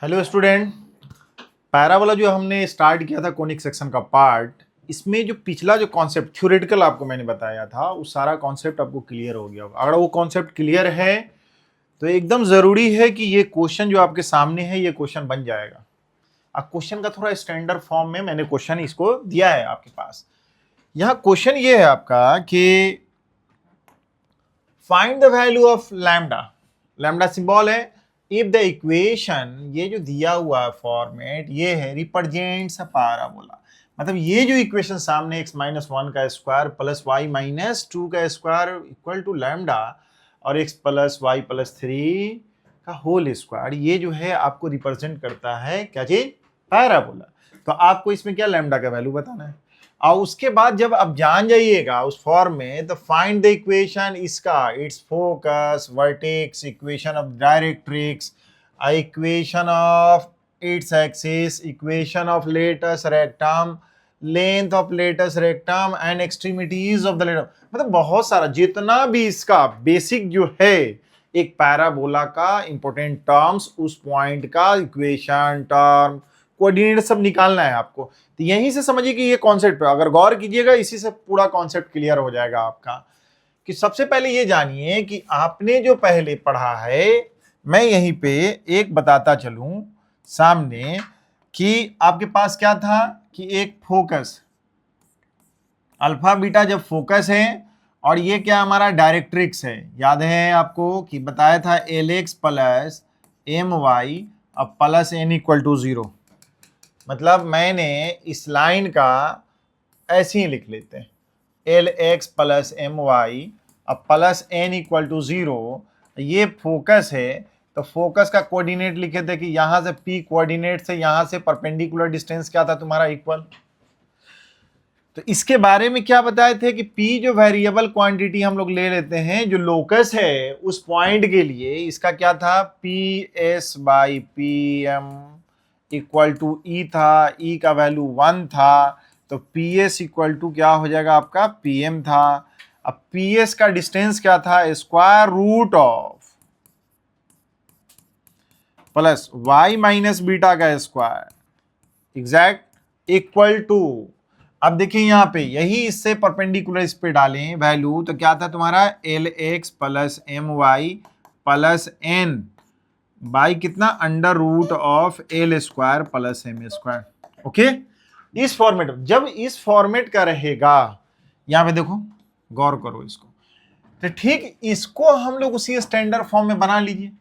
Hello student, parabola जो हमने start किया था कोनिक सेक्शन का पार्ट, इसमें जो पिछला जो कॉन्सेप्ट थ्योरेटिकल आपको मैंने बताया था वो सारा कॉन्सेप्ट आपको क्लियर हो गया होगा। अगर वो कॉन्सेप्ट क्लियर है तो एकदम जरूरी है कि ये क्वेश्चन जो आपके सामने है ये क्वेश्चन बन जाएगा। अब क्वेश्चन का थोड़ा स्टैंडर्ड फॉर्म में मैंने क्वेश्चन इसको दिया है आपके पास। यहाँ क्वेश्चन ये है आपका कि find the value of lambda. Lambda symbol है इफ द इक्वेशन, ये जो दिया हुआ फॉर्मेट ये है रिप्रेजेंट्स अ पैराबोला। मतलब ये जो इक्वेशन सामने x माइनस वन का square plus Y minus two का स्क्वायर इक्वल टू लैम्डा और x plus Y plus three का होल स्क्वायर, ये जो है आपको रिप्रेजेंट करता है क्या चीज? पैराबोला। तो आपको इसमें क्या लैम्डा का वैल्यू बताना है और उसके बाद जब आप जान जाइएगा उस फॉर्म में तो फाइंड द इक्वेशन इसका, its focus, vertex, equation of directrix, equation of its axis, equation of latus rectum, length of latus rectum and extremities of the latus. मतलब बहुत सारा जितना भी इसका बेसिक जो है एक पैराबोला का इंपॉर्टेंट टर्म्स, उस पॉइंट का इक्वेशन, टर्म, कोऑर्डिनेट सब निकालना है आपको। तो यहीं से समझिए कि ये कॉन्सेप्ट पे अगर गौर कीजिएगा इसी से पूरा कॉन्सेप्ट क्लियर हो जाएगा आपका। कि सबसे पहले ये जानिए कि आपने जो पहले पढ़ा है, मैं यहीं पे एक बताता चलूं सामने कि आपके पास क्या था कि एक फोकस, अल्फा बीटा जब फोकस है और ये क्या हमारा डायरेक्ट्रिक्स है, याद है आपको कि बताया था l x plus m y अब plus n equal to zero. मतलब मैंने इस लाइन का ऐसे ही लिख लेते हैं l x plus m y अब plus n equal to zero. ये फोकस है तो फोकस का कोऑर्डिनेट लिखे थे कि यहां से पी कोऑर्डिनेट से यहां से परपेंडिकुलर डिस्टेंस क्या था तुम्हारा? इक्वल। तो इसके बारे में क्या बताए थे कि P जो वेरिएबल क्वांटिटी हम लोग ले लेते हैं जो लोकस है उस पॉइंट के लिए, इसका क्या था? P s by p m equal to e था, ई का वैल्यू 1 था तो पी एस इक्वल टू क्या हो जाएगा आपका? पी एम था। अब पी एस का डिस्टेंस क्या था? Square root of plus Y minus beta का स्क्वायर एग्जैक्ट इक्वल टू। अब देखिए यहां पे यही इससे परपेंडिकुलर इस पे डालें वैल्यू तो क्या था तुम्हारा? L x plus m y plus n by कितना? Under root of l square plus m square. Okay, इस फॉर्मेट जब इस फॉर्मेट का रहेगा, यहां पे देखो गौर करो इसको, तो ठीक इसको हम लोग उसी स्टैंडर्ड फॉर्म में बना लीजिए।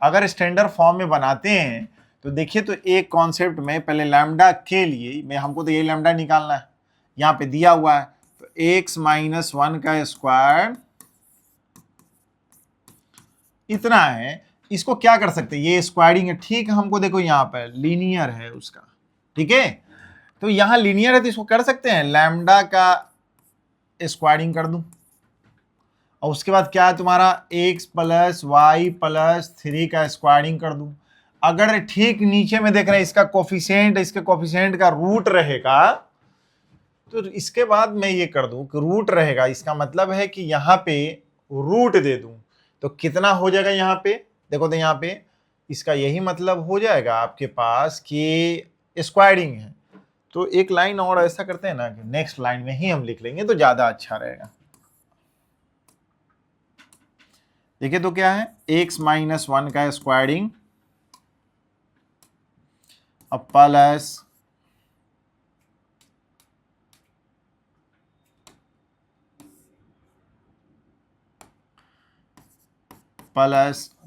अगर स्टैंडर्ड फॉर्म में बनाते हैं तो देखिए तो एक कॉन्सेप्ट में पहले लैम्डा के लिए मैं हमको तो ये लैम्डा निकालना है, यहां पे दिया हुआ है तो x माइनस वन का स्क्वायर इतना है। इसको क्या कर सकते हैं? ये स्क्वायरिंग है ठीक, हमको देखो यहां पर लीनियर है उसका, ठीक है, तो यहां लीनियर है तो इसको कर सकते हैं लैम्डा का स्क्वायरिंग कर दूं और उसके बाद क्या है तुम्हारा x plus Y plus three का स्क्वायरिंग कर दूं। अगर ठीक नीचे में देख रहे हैं इसका कोफिशिएंट, इसके कोफिशिएंट का रूट रहेगा तो इसके बाद मैं ये कर दूं कि रूट रहेगा, इसका मतलब है कि यहां पे रूट दे दूं तो कितना हो जाएगा यहां पे? देखो तो यहां पे इसका यही मतलब हो जाएगा आपके पास कि स्क्वायरिंग है। तो एक लाइन और ऐसा करते हैं ना कि नेक्स्ट लाइन में ही हम लिख लेंगे तो ज्यादा अच्छा रहेगा। देखिए तो क्या है? x माइनस वन का स्क्वायरिंग अब प्लस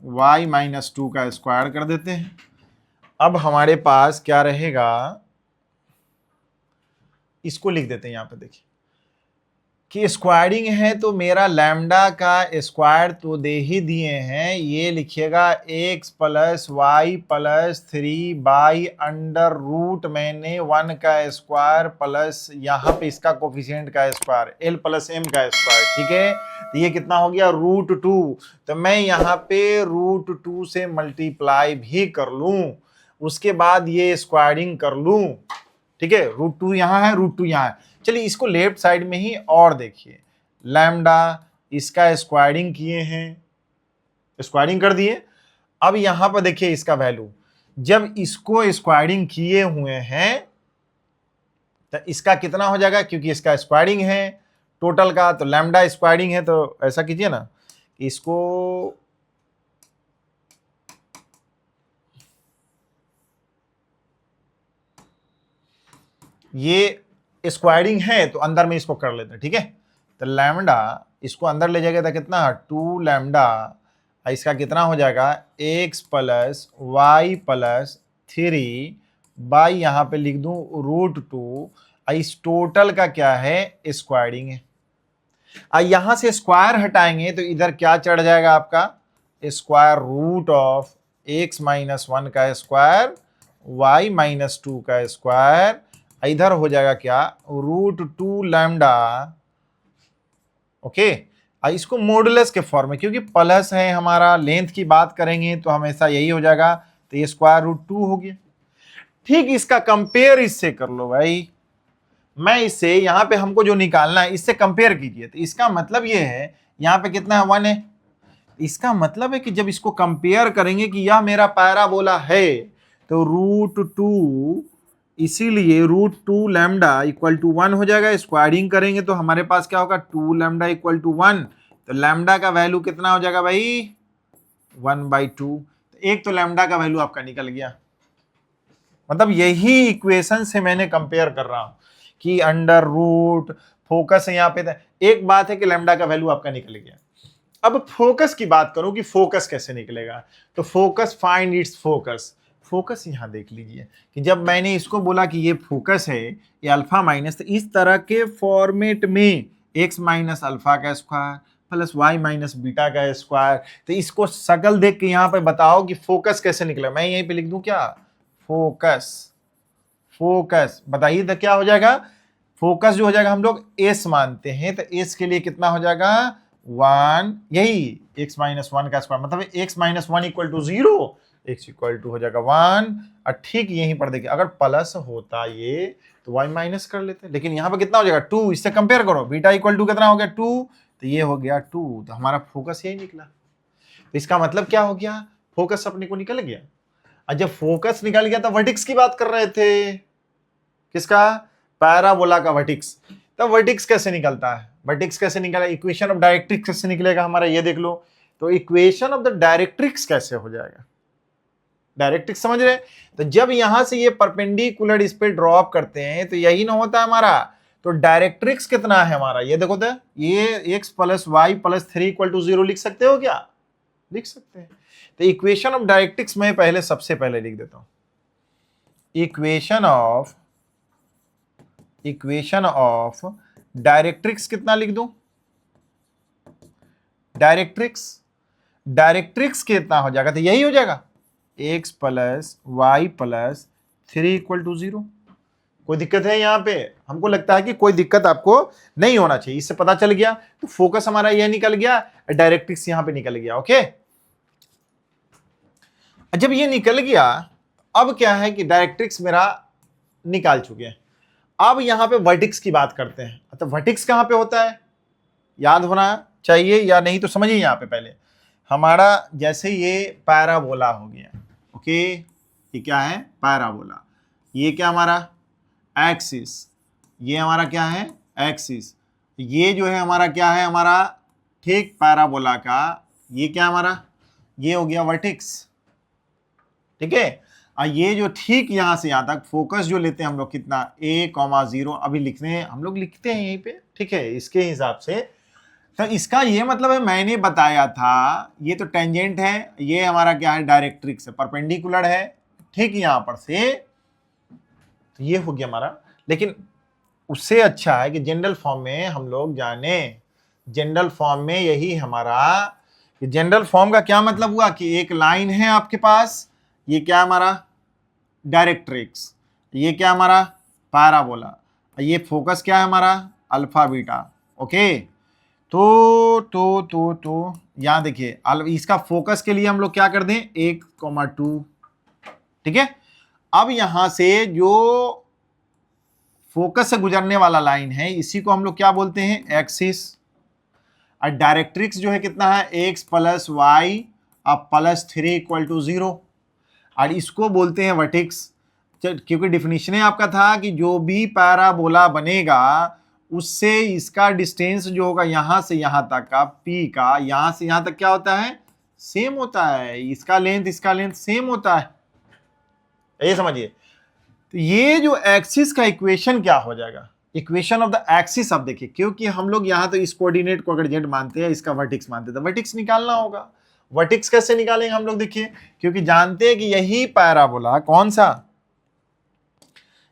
y माइनस टू का स्क्वायर कर देते हैं। अब हमारे पास क्या रहेगा? इसको लिख देते हैं यहां पे, देखिए कि स्क्वायरिंग है तो मेरा लैम्डा का स्क्वायर तो दे ही दिए हैं, ये लिखिएगा x plus Y plus three by under root मैंने वन का स्क्वायर प्लस यहाँ पे इसका कोफिशिएंट का स्क्वायर l प्लस m का स्क्वायर, ठीक है। तो ये कितना हो गया? Root two. तो मैं यहाँ पे रूट टू से मल्टीप्लाई भी कर लूं, उसके बाद ये स्क्वायरिंग कर लूं, ठीक है। रूट टू यहाँ है, रूट टू यहाँ है। चलिए इसको लेफ्ट साइड में ही और देखिए, लैम्डा इसका स्क्वायरिंग किए हैं, स्क्वायरिंग कर दिए। अब यहां पर देखिए इसका वैल्यू, जब इसको स्क्वायरिंग किए हुए हैं तो इसका कितना हो जाएगा, क्योंकि इसका स्क्वायरिंग है टोटल का, तो लैम्डा स्क्वायरिंग है, तो ऐसा कीजिए ना, इसको ये स्क्वायरिंग है तो अंदर में इसको कर लेते हैं, ठीक है। तो लैम्डा इसको अंदर ले जाएगा तो कितना, 2 लैम्डा, इसका कितना हो जाएगा x plus Y plus 3 by यहाँ पे लिख दूं √2, इस टोटल का क्या है स्क्वायरिंग है। यहां से स्क्वायर हटाएंगे तो इधर क्या चढ़ जाएगा आपका, square root of x minus 1 का स्क्वायर y माइनस 2 का स्क्वायर, इधर हो जाएगा क्या √2 लैम्डा, ओके। इसको मॉडुलस के फॉर्म में, क्योंकि प्लस है हमारा, लेंथ की बात करेंगे तो हमेशा यही हो जाएगा, तो ये स्क्वायर √2 हो गया। ठीक, इसका कंपेयर इससे कर लो भाई, मैं इससे यहाँ पे हमको जो निकालना है इससे कंपेयर कीजिए, तो इसका मतलब ये है यहाँ पे कितना है 1 है, इसका मतलब है कि जब इसको कंपेयर करेंगे कि यह मेरा पैराबोला है तो √2, इसीलिए √2 लैम्डा इक्वल टू 1 हो जाएगा। स्क्वायरिंग करेंगे तो हमारे पास क्या होगा 2 लैम्डा इक्वल टू 1, तो लैम्डा का वैल्यू कितना हो जाएगा भाई 1/2। तो एक तो लैम्डा का वैल्यू आपका निकल गया, मतलब यही इक्वेशन से मैंने कंपेयर कर रहा हूं कि अंडर रूट फोकस है यहाँ पे था। एक बात है कि लैम्डा का वैल्यू आपका निकल गया। अब फोकस की बात करूं कि फोकस कैसे निकलेगा, तो focus find its focus. Focus यहां देख लीजिए कि जब मैंने इसको बोला कि ये फोकस है, ये अल्फा माइनस, तो इस तरह के फॉर्मेट में x माइनस अल्फा का square plus y minus beta का स्क्वायर, तो इसको शकल देख के यहाँ पे बताओ कि फोकस कैसे निकलेगा। मैं यहीं पे लिख दूं क्या फोकस, फोकस बताइए तो क्या हो जाएगा, फोकस जो हो जाएगा हम लोग s मानते हैं, तो s के लिए कितना हो जाएगा 1, यही x माइनस 1 का स्क्वायर, मतलब x minus 1 equal to 0, x equal to हो जाएगा 1। और ठीक यहीं पर देखिए अगर प्लस होता ये तो y माइनस कर लेते, लेकिन यहाँ पे कितना हो जाएगा 2, इससे कंपेयर करो, बीटा इक्वल टू कितना हो गया 2, तो ये हो गया 2, तो हमारा फोकस यही निकला। तो इसका मतलब क्या हो गया, फोकस अपने को निकल गया। और जब फोकस निकल गया तो वर्टिक्स की बात कर रहे थे, किसका, पैराबोला का वर्टिक्स। तो वर्टिक्स कैसे निकलता है, वर्टिक्स कैसे निकलेगा, इक्वेशन ऑफ डायरेक्ट्रिक्स कैसे निकलेगा हमारा, ये देख लो। तो इक्वेशन ऑफ द डायरेक्ट्रिक्स कैसे हो जाएगा, डायरेक्ट्रिक्स समझ रहे हैं, तो जब यहां से ये परपेंडिकुलर इस पे ड्रॉप करते हैं तो यही ना होता है हमारा, तो डायरेक्ट्रिक्स कितना है हमारा, ये देखो तो ये x plus Y plus 3 equal to 0 लिख सकते हो क्या, लिख सकते हैं। तो इक्वेशन ऑफ डायरेक्ट्रिक्स में पहले सबसे पहले लिख देता हूं, इक्वेशन ऑफ डायरेक्ट्रिक्स कितना लिख दूं, डायरेक्ट्रिक्स कितना हो जाएगा, तो यही हो जाएगा x plus Y plus 3 equal to 0। कोई दिक्कत है यहाँ पे, हमको लगता है कि कोई दिक्कत आपको नहीं होना चाहिए, इससे पता चल गया। तो फोकस हमारा यह निकल गया, डायरेक्ट्रिक्स यहां पे निकल गया, ओके। जब ये निकल गया, अब क्या है कि डायरेक्ट्रिक्स मेरा निकाल चुके हैं, अब यहां पे वर्टिक्स की बात करते हैं। तो वर्टिक्स कहां पे होता है, याद होना चाहिए या नहीं तो समझिए। यहां पे पहले हमारा जैसे ये पैराबोला हो गया, ओके, ये क्या है पैराबोला, ये क्या हमारा एक्सिस, ये हमारा क्या है एक्सिस, ये जो है हमारा क्या है हमारा ठीक पैराबोला का, ये क्या हमारा, ये हो गया वर्टिक्स, ठीक है। और ये जो ठीक यहां से यहां तक फोकस जो लेते हैं हम लोग कितना a,0 अभी लिखने हैं हम लोग, लिखते हैं यहीं पे, ठीक है, इसके हिसाब से। तो इसका ये मतलब है मैंने बताया था ये तो टेंजेंट है, ये हमारा क्या है डायरेक्ट्रिक्स है, परपेंडिकुलर है, ठीक यहां पर से, तो ये हो गया हमारा। लेकिन उससे अच्छा है कि जनरल फॉर्म में हम लोग जाने, जनरल फॉर्म में यही हमारा, कि जनरल फॉर्म का क्या मतलब हुआ कि एक लाइन है आपके पास, ये क्या हमारा डायरेक्ट्रिक्स, ये क्या हमारा पैराबोला, ये फोकस क्या है हमारा अल्फा बीटा, ओके। तो यहां देखिए इसका फोकस के लिए हम लोग क्या कर दें 1,2, ठीक है। अब यहां से जो फोकस से गुजरने वाला लाइन है इसी को हम लोग क्या बोलते हैं एक्सिस, और डायरेक्ट्रिक्स जो है कितना है x प्लस वाई अब +3 इक्वल टू 0, और इसको बोलते हैं वर्टेक्स। क्योंकि डिफिनीशन है आपका था कि जो भी पैराबोला बनेगा उससे इसका डिस्टेंस जो होगा यहां से यहां तक का p का, यहां से यहां तक क्या होता है, सेम होता है, इसका लेंथ सेम होता है, ये समझिए। तो ये जो एक्सिस का इक्वेशन क्या हो जाएगा, इक्वेशन ऑफ द एक्सिस। अब देखिए, क्योंकि हम लोग यहां तो इस कोऑर्डिनेट को अगर जेड मानते हैं, इसका वर्टेक्स मानते हैं, तो वर्टेक्स निकालना होगा। वर्टेक्स कैसे निकालेंगे हम लोग, देखिए, क्योंकि जानते हैं कि यही पैराबोला कौन सा,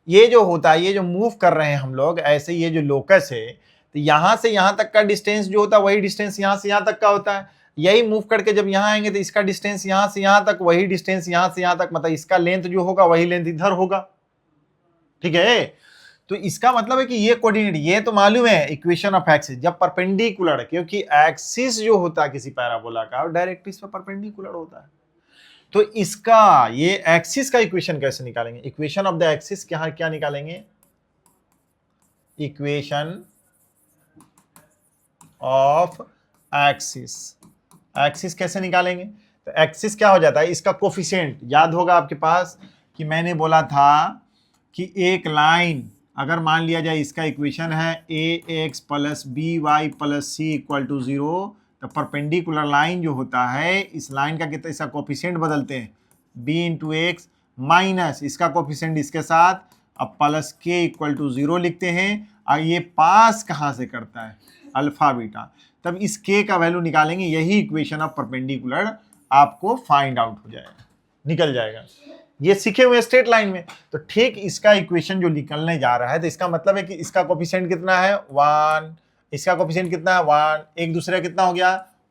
ये जो होता है, ये जो मूव कर रहे हैं हम लोग ऐसे, ये जो लोकस है, तो यहां से यहां तक का डिस्टेंस जो होता है वही डिस्टेंस यहां से यहां तक का होता है। यही मूव करके जब यहां आएंगे तो इसका डिस्टेंस यहां से यहां तक, वही डिस्टेंस यहां से यहां तक, मतलब इसका लेंथ जो होगा वही लेंथ इधर होगा, ठीक है। तो इसका मतलब है कि ये कोऑर्डिनेट, ये तो मालूम है इक्वेशन ऑफ एक्सिस, जब परपेंडिकुलर है, क्योंकि एक्सिस जो होता है किसी पैराबोला का डायरेक्ट इस पर परपेंडिकुलर होता है। तो इसका ये एक्सिस का इक्वेशन कैसे निकालेंगे, इक्वेशन ऑफ द एक्सिस क्या क्या निकालेंगे, इक्वेशन ऑफ एक्सिस। एक्सिस कैसे निकालेंगे, तो एक्सिस क्या हो जाता है, इसका कोफिशिएंट याद होगा आपके पास कि मैंने बोला था कि एक लाइन अगर मान लिया जाए, इसका इक्वेशन है ax plus B Y plus C equal to 0, तो परपेंडिकुलर लाइन जो होता है, इस लाइन का कितना, इसका कोफिशिएंट बदलते हैं b इंटू एक्स माइनस इसका कोफिशिएंट इसके साथ, अब प्लस k इक्वल टू 0 लिखते हैं। और ये पास कहाँ से करता है, अल्फा बीटा, तब इस k का वैल्यू निकालेंगे, यही इक्वेशन ऑफ परपेंडिकुलर आपको फाइंड आउट हो जाएगा, निकल जाएगा, ये सीखे हुए स्ट्रेट लाइन में। तो ठीक इसका इक्वेशन जो निकलने जा रहा है, तो इसका मतलब है कि इसका कोफिशिएंट कितना है 1, इसका कोफिशिएंट कितना है 1, एक दूसरे कितना हो गया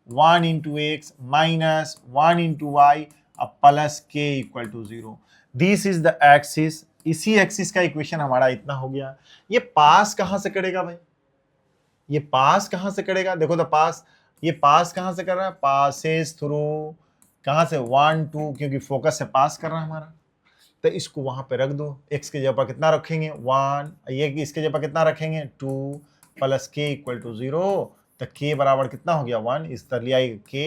1 into X minus 1 into Y, अब प्लस के equal to 0। This is the axis, इसी एक्सिस का इक्वेशन हमारा इतना हो गया। ये पास कहां से करेगा भाई, ये पास कहां से करेगा, देखो तो पास, ये पास कहां से कर रहा है, पासेस थ्रू, कहां से 1 2, क्योंकि फोकस से पास कर रहा है हमारा, तो इसको वहां पे रख दो, x के जगह कितना रखेंगे 1, ये इसके जगह कितना रखेंगे 2, प्लस k इक्वल टू 0, तो k बराबर कितना हो गया 1, इस तरह लिया k।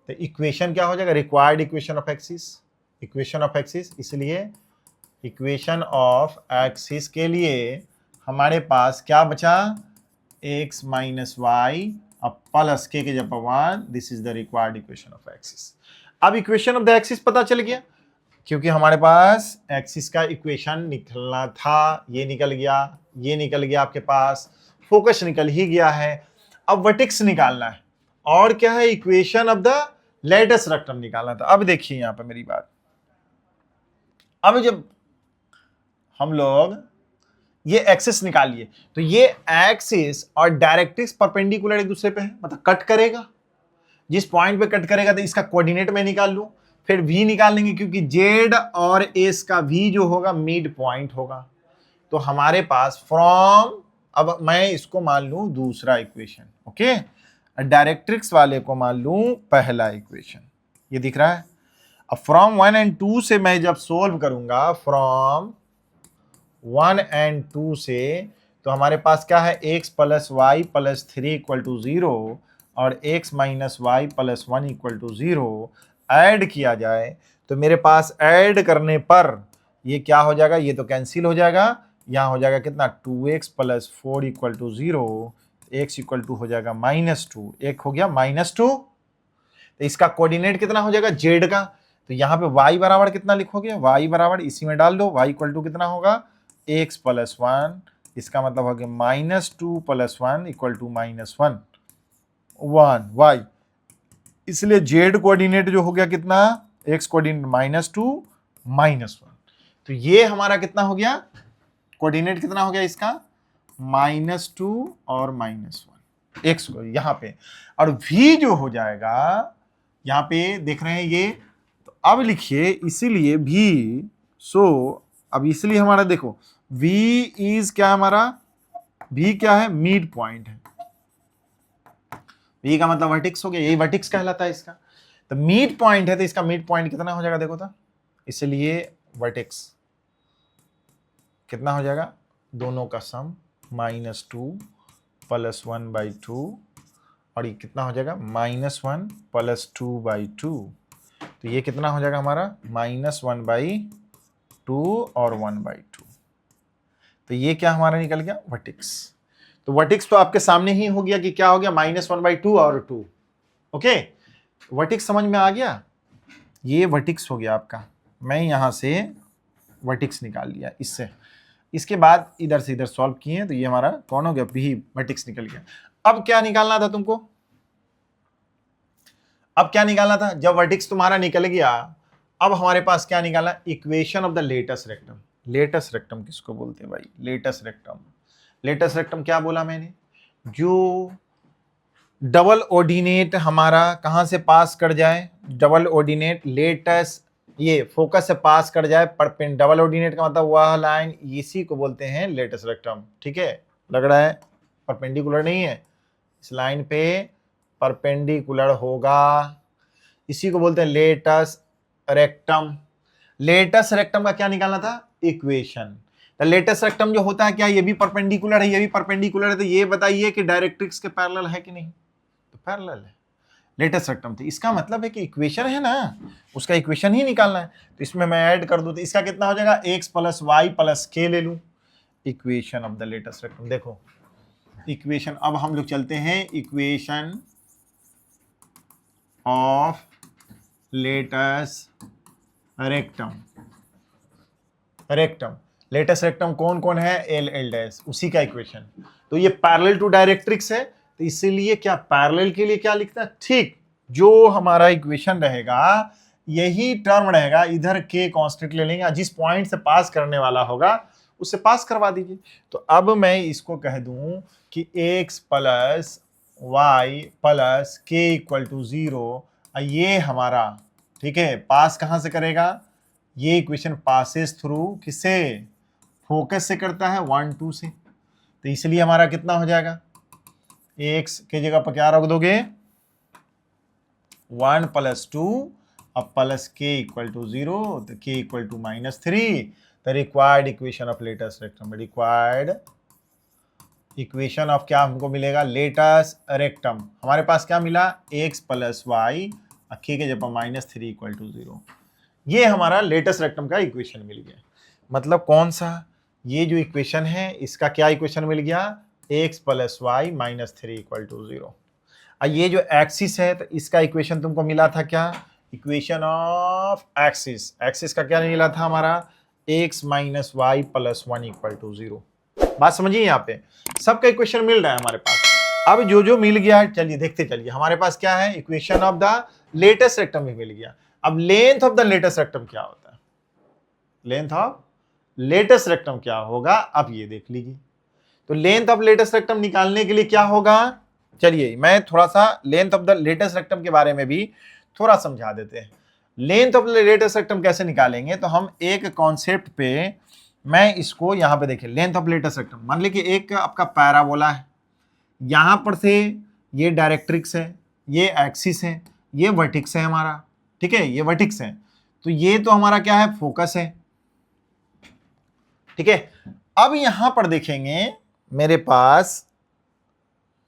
तो इक्वेशन क्या हो जाएगा, required equation of axis, equation of axis, इसलिए इक्वेशन ऑफ एक्सिस के लिए हमारे पास क्या बचा, x माइनस वाई, अब प्लस k के जगह 1, this is the required equation of axis. अब इक्वेशन ऑफ द एक्सिस पता चल गया, क्योंकि हमारे पास एक्सिस का इक्वेशन निकलना था, ये निकल गया, ये निकल गया आपके पास, फोकस निकल ही गया है। अब वर्टेक्स निकालना है, और क्या है, equation of the latus rectum निकालना था। अब देखिए यहां पर मेरी बात, अब जब हम लोग ये एक्सिस निकालिए, तो ये एक्सिस और डायरेक्ट्रिक्स परपेंडिकुलर एक दूसरे पे है, मतलब कट करेगा, जिस पॉइंट पे कट करेगा तो इसका कोऑर्डिनेट मैं निकाल लूं, फिर v निकाल लेंगे, क्योंकि z और s का v जो होगा मिड पॉइंट होगा। तो हमारे पास फ्रॉम, अब मैं इसको मान लूं दूसरा इक्वेशन, ओके, डायरेक्ट्रिक्स वाले को मान लूं पहला इक्वेशन, ये दिख रहा है। अब फ्रॉम 1 एंड 2 से मैं जब सोल्व करूंगा, फ्रॉम 1 एंड 2 से, तो हमारे पास क्या है, x plus Y plus 3 equal to 0 और x minus Y plus 1 equal to 0 add किया जाए, तो मेरे पास ऐड करने पर ये क्या हो जाएगा, ये तो कैंसिल हो जाएगा, यहाँ हो जाएगा कितना 2x plus 4 equal to 0, x equal to हो जाएगा -2, एक हो गया -2। तो इसका कोऑर्डिनेट कितना हो जाएगा z का, तो यहाँ पे y बराबर कितना लिखोगे, y बराबर इसी में डाल दो, y इक्वल टू कितना होगा x प्लस 1, इसका मतलब हो गया -2 प्लस 1 इक्वल टू -1 y, इसलिए z कोऑर्डिनेट जो हो गया कितना, x कोऑर्डिनेट -2 -1, तो ये हमारा कितना हो गया, कोऑर्डिनेट कितना हो गया इसका -2 और -1 x को यहाँ पे, और v जो हो जाएगा यहाँ पे देख रहे हैं ये, तो अब लिखिए इसीलिए v, सो अब इसलिए हमारा देखो v इज क्या, हमारा v क्या है, मिड पॉइंट है, v का मतलब वर्टेक्स हो गया, यही वर्टेक्स कहलाता है इसका। तो मिड पॉइंट है, तो इसका मिड पॉइंट कितना हो जाएगा देखो तो, इसलिए वर्टेक्स कितना हो जाएगा, दोनों का सम -2 प्लस 1/2, और ये कितना हो जाएगा -1 प्लस 2/2, तो ये कितना हो जाएगा हमारा -1/2 और 1/2। तो ये क्या हमारा निकल गया वर्टिक्स। तो वर्टिक्स तो आपके सामने ही हो गया कि क्या हो गया -1/2 और 2। ओके, वर्टिक्स समझ में आ गया। ये वर्टिक्स हो गया आपका। मैं यहां से वर्टिक्स निकाल लिया इससे। इसके बाद इधर से इधर सॉल्व किए तो ये हमारा कौन हो गया, भी वर्टिक्स निकल गया। अब क्या निकालना था तुमको, अब क्या निकालना था जब वर्टिक्स तुम्हारा निकल गया। अब हमारे पास क्या निकालना, equation of the latest rectum. Latest rectum किसको बोलते हैं भाई, लेटस्ट रेक्टम। लेटस्ट रेक्टम क्या बोला मैंने, जो डबल ऑर्डिनेट हमारा कहां से पास कर जाए, डबल ऑर्डिनेट लेटस्ट ये फोकस से पास कर जाए डबल ऑर्डिनेट का मतलब वह लाइन, इसी को बोलते हैं लेटस्ट रेक्टम। ठीक है, लग रहा है परपेंडिकुलर नहीं है, इस लाइन पे परपेंडिकुलर होगा, इसी को बोलते हैं लेटस्ट रेक्टम। लेटस्ट रेक्टम का क्या निकालना था, इक्वेशन। तो लेटस्ट रेक्टम जो होता है क्या, ये भी परपेंडिकुलर है, ये भी परपेंडिकुलर है, तो ये बताइए कि डायरेक्ट्रिक्स के पैरेलल है कि नहीं, तो पैरेलल है। लेटेस्ट रेक्टम थी, इसका मतलब है कि इक्वेशन है ना, उसका इक्वेशन ही निकालना है। तो इसमें मैं ऐड कर दूं तो इसका कितना हो जाएगा, x + y + k ले लूं, equation of the latus rectum. देखो इक्वेशन, अब हम लोग चलते हैं equation of latus rectum. Rectum latus rectum कौन कौन है, L उसी का इक्वेशन। तो ये पैरेलल टू डायरेक्ट्रिक्स है, तो इसीलिए क्या पैरेलल के लिए क्या लिखता है, ठीक जो हमारा इक्वेशन रहेगा यही टर्म रहेगा, इधर के कांस्टेंट ले लेंगे, जिस पॉइंट से पास करने वाला होगा उससे पास करवा दीजिए। तो अब मैं इसको कह दूं कि x + y + k = 0, ये हमारा ठीक है पास कहां से करेगा, ये इक्वेशन पासेस थ्रू किससे, फोकस से करता है 1 2 से। तो इसलिए हमारा कितना हो जाएगा, x के जगह पर क्या रख दोगे 1 + 2 अब + k = 0, तो k = -3। The required equation of latus rectum, required equation of क्या हमको मिलेगा, लेटेस्ट रेक्टम। हमारे पास क्या मिला, x + y k के जगह -3 = 0। ये हमारा लेटेस्ट रेक्टम का इक्वेशन मिल गया। मतलब कौन सा, ये जो इक्वेशन है इसका क्या इक्वेशन मिल गया, x + y -3 = 0। ये जो एक्सिस है तो इसका इक्वेशन तुमको मिला था क्या, इक्वेशन ऑफ एक्सिस। एक्सिस का क्या मिला था हमारा, x - y + 1 = 0। बात समझिए, यहाँ पे सबका इक्वेशन मिल रहा है हमारे पास। अब जो जो मिल गया है चलिए देखते चलिए, हमारे पास क्या है, equation of the latus rectum भी मिल गया। अब length of the latus rectum क्या होता है, लेंथ ऑफ लेटेस्ट रेक्टम क्या होगा, अब ये देख लीजिए। तो लेंथ ऑफ लेटेस्ट रेक्टम निकालने के लिए क्या होगा, चलिए मैं थोड़ा सा length of the latus rectum के बारे में भी थोड़ा समझा देते हैं। Length of the latus rectum कैसे निकालेंगे, तो हम एक कॉन्सेप्ट पे, मैं इसको यहां पे देखिए, लेंथ ऑफ लेटेस्ट रेक्टम मान लीजिए कि एक आपका पैराबोला है, यहां पर से ये डायरेक्ट्रिक्स है, ये एक्सिस है, ये वर्टिक्स है हमारा, ठीक है ये वर्टिक्स है, तो ये तो हमारा क्या है, फोकस है। ठीक है, अब यहां पर देखेंगे मेरे पास,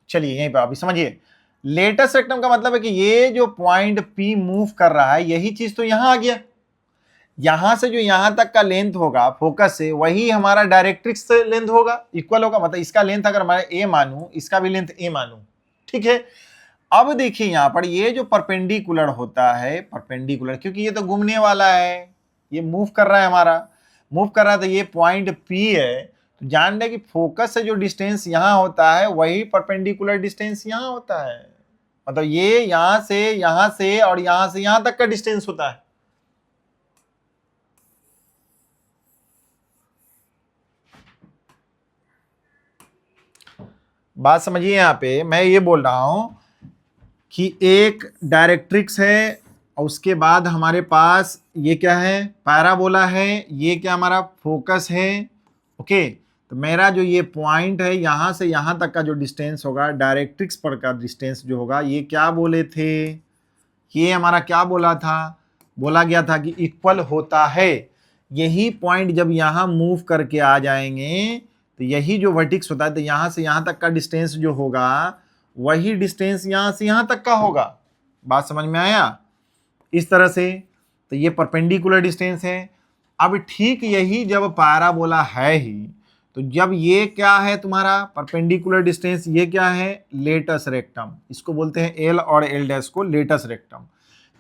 चलिए यहीं पर अभी समझिए, लेटेस्ट रेक्टम का मतलब है कि ये जो पॉइंट P मूव कर रहा है यही चीज तो यहां आ गया, यहां से जो यहां तक का लेंथ होगा फोकस से वही हमारा डायरेक्ट्रिक्स से लेंथ होगा, इक्वल होगा। मतलब इसका लेंथ अगर मैं a मानूं, इसका भी लेंथ a मानूं, ठीक है। अब देखिए यहां पर ये जो परपेंडिकुलर होता है, परपेंडिकुलर क्योंकि ये तो घूमने वाला है, ये मूव कर रहा है, हमारा मूव कर रहा है, तो ये पॉइंट P है, तो जान रहे कि फोकस से जो डिस्टेंस यहां होता है वही परपेंडिकुलर डिस्टेंस यहां होता है। मतलब ये यहां से और यहां से यहां तक का डिस्टेंस होता है। बात समझिए, यहां पे मैं ये बोल रहा हूं कि एक डायरेक्ट्रिक्स है और उसके बाद हमारे पास ये क्या है, पैराबोला है, ये क्या हमारा फोकस है। ओके, तो मेरा जो ये पॉइंट है यहां से यहां तक का जो डिस्टेंस होगा, डायरेक्ट्रिक्स पर का डिस्टेंस जो होगा, ये क्या बोले थे, ये हमारा क्या बोला था, बोला गया था कि इक्वल होता है। यही पॉइंट जब यहां मूव करके आ जाएंगे तो यही जो वर्टिक्स होता है, तो यहां से यहां तक का डिस्टेंस जो होगा वही डिस्टेंस यहां से यहां तक का होगा। बात समझ में आया। इस तरह से, तो ये परपेंडिकुलर डिस्टेंस है। अब ठीक यही जब पैराबोला है ही, तो जब ये क्या है तुम्हारा परपेंडिकुलर डिस्टेंस, ये क्या है लेटस रेक्टम, इसको बोलते हैं एल और एल डैश को लेटस रेक्टम।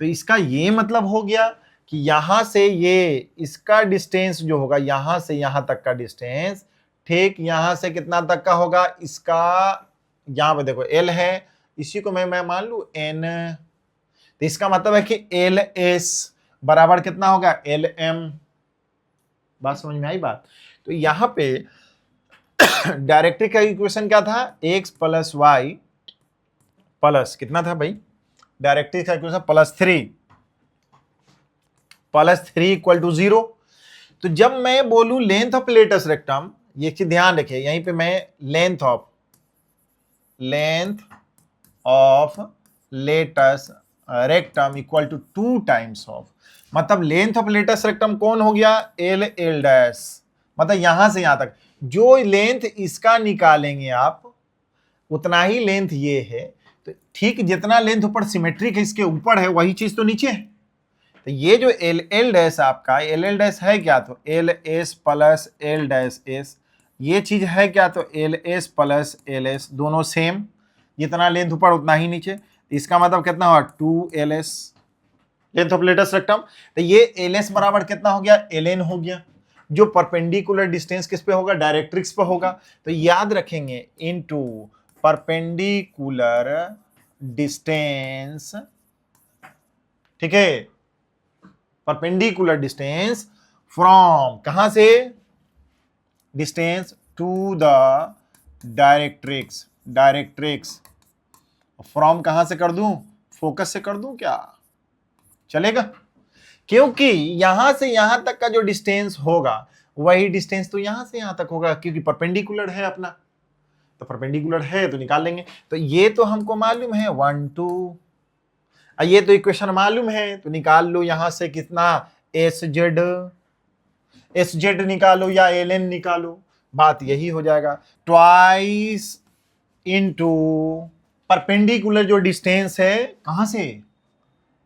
तो इसका ये मतलब हो गया कि यहां से ये इसका डिस्टेंस जो होगा यहां से यहां तक का डिस्टेंस, ठीक यहां से कितना तक का होगा इसका, यहां पे देखो एल है, इसी को मैं मान लू एन, तो इसका मतलब है कि एल एस बराबर कितना होगा एल एम। बात समझ में आई बात? तो यहां पे डायरेक्ट्रिक का इक्वेशन क्या था, एक्स प्लस वाई प्लस कितना था भाई, डायरेक्ट्रिक का इक्वेशन +3 इक्वल टू 0। तो जब मैं बोलूं लेंथ ऑफ लेटस रेक्टम, ये चीज ध्यान रखिए, यहीं पे मैं length of latus rectum equal to 2 times of, मतलब लेंथ ऑफ लेटस रेक्टम कौन हो गया एल एल डैश, मतलब यहां से यहां तक जो लेंथ इसका निकालेंगे आप उतना ही लेंथ ये है। तो ठीक जितना लेंथ ऊपर सिमेट्रिक है इसके ऊपर है वही चीज तो नीचे है। तो ये जो एल एल डैश आपका एल एल डैश है क्या, तो L S plus L dash S, ये चीज है क्या, तो L S plus L S, दोनों सेम, जितना लेंथ ऊपर उतना ही नीचे। इसका मतलब कितना हुआ 2ls length of latus rectum. तो ये एल एस बराबर कितना हो गया एल एन हो गया, जो परपेंडिकुलर डिस्टेंस किस पे होगा डायरेक्ट्रिक्स पे होगा। तो याद रखेंगे इनटू परपेंडिकुलर डिस्टेंस, ठीक है, परपेंडिकुलर डिस्टेंस फ्रॉम कहां से, distance to the directrix from कहां से कर दूं, फोकस से कर दूं क्या चलेगा, क्योंकि यहां से यहां तक का जो डिस्टेंस होगा वही डिस्टेंस तो यहां से यहां तक होगा, क्योंकि परपेंडिकुलर है अपना, तो परपेंडिकुलर है तो निकाल लेंगे। तो ये तो हमको मालूम है 1 2, ये तो इक्वेशन मालूम है, तो निकाल लो यहां से कितना एस जेड निकालो या एल एन निकालो, बात यही हो जाएगा। ट्वाइस इनटू परपेंडिकुलर जो डिस्टेंस है कहां से,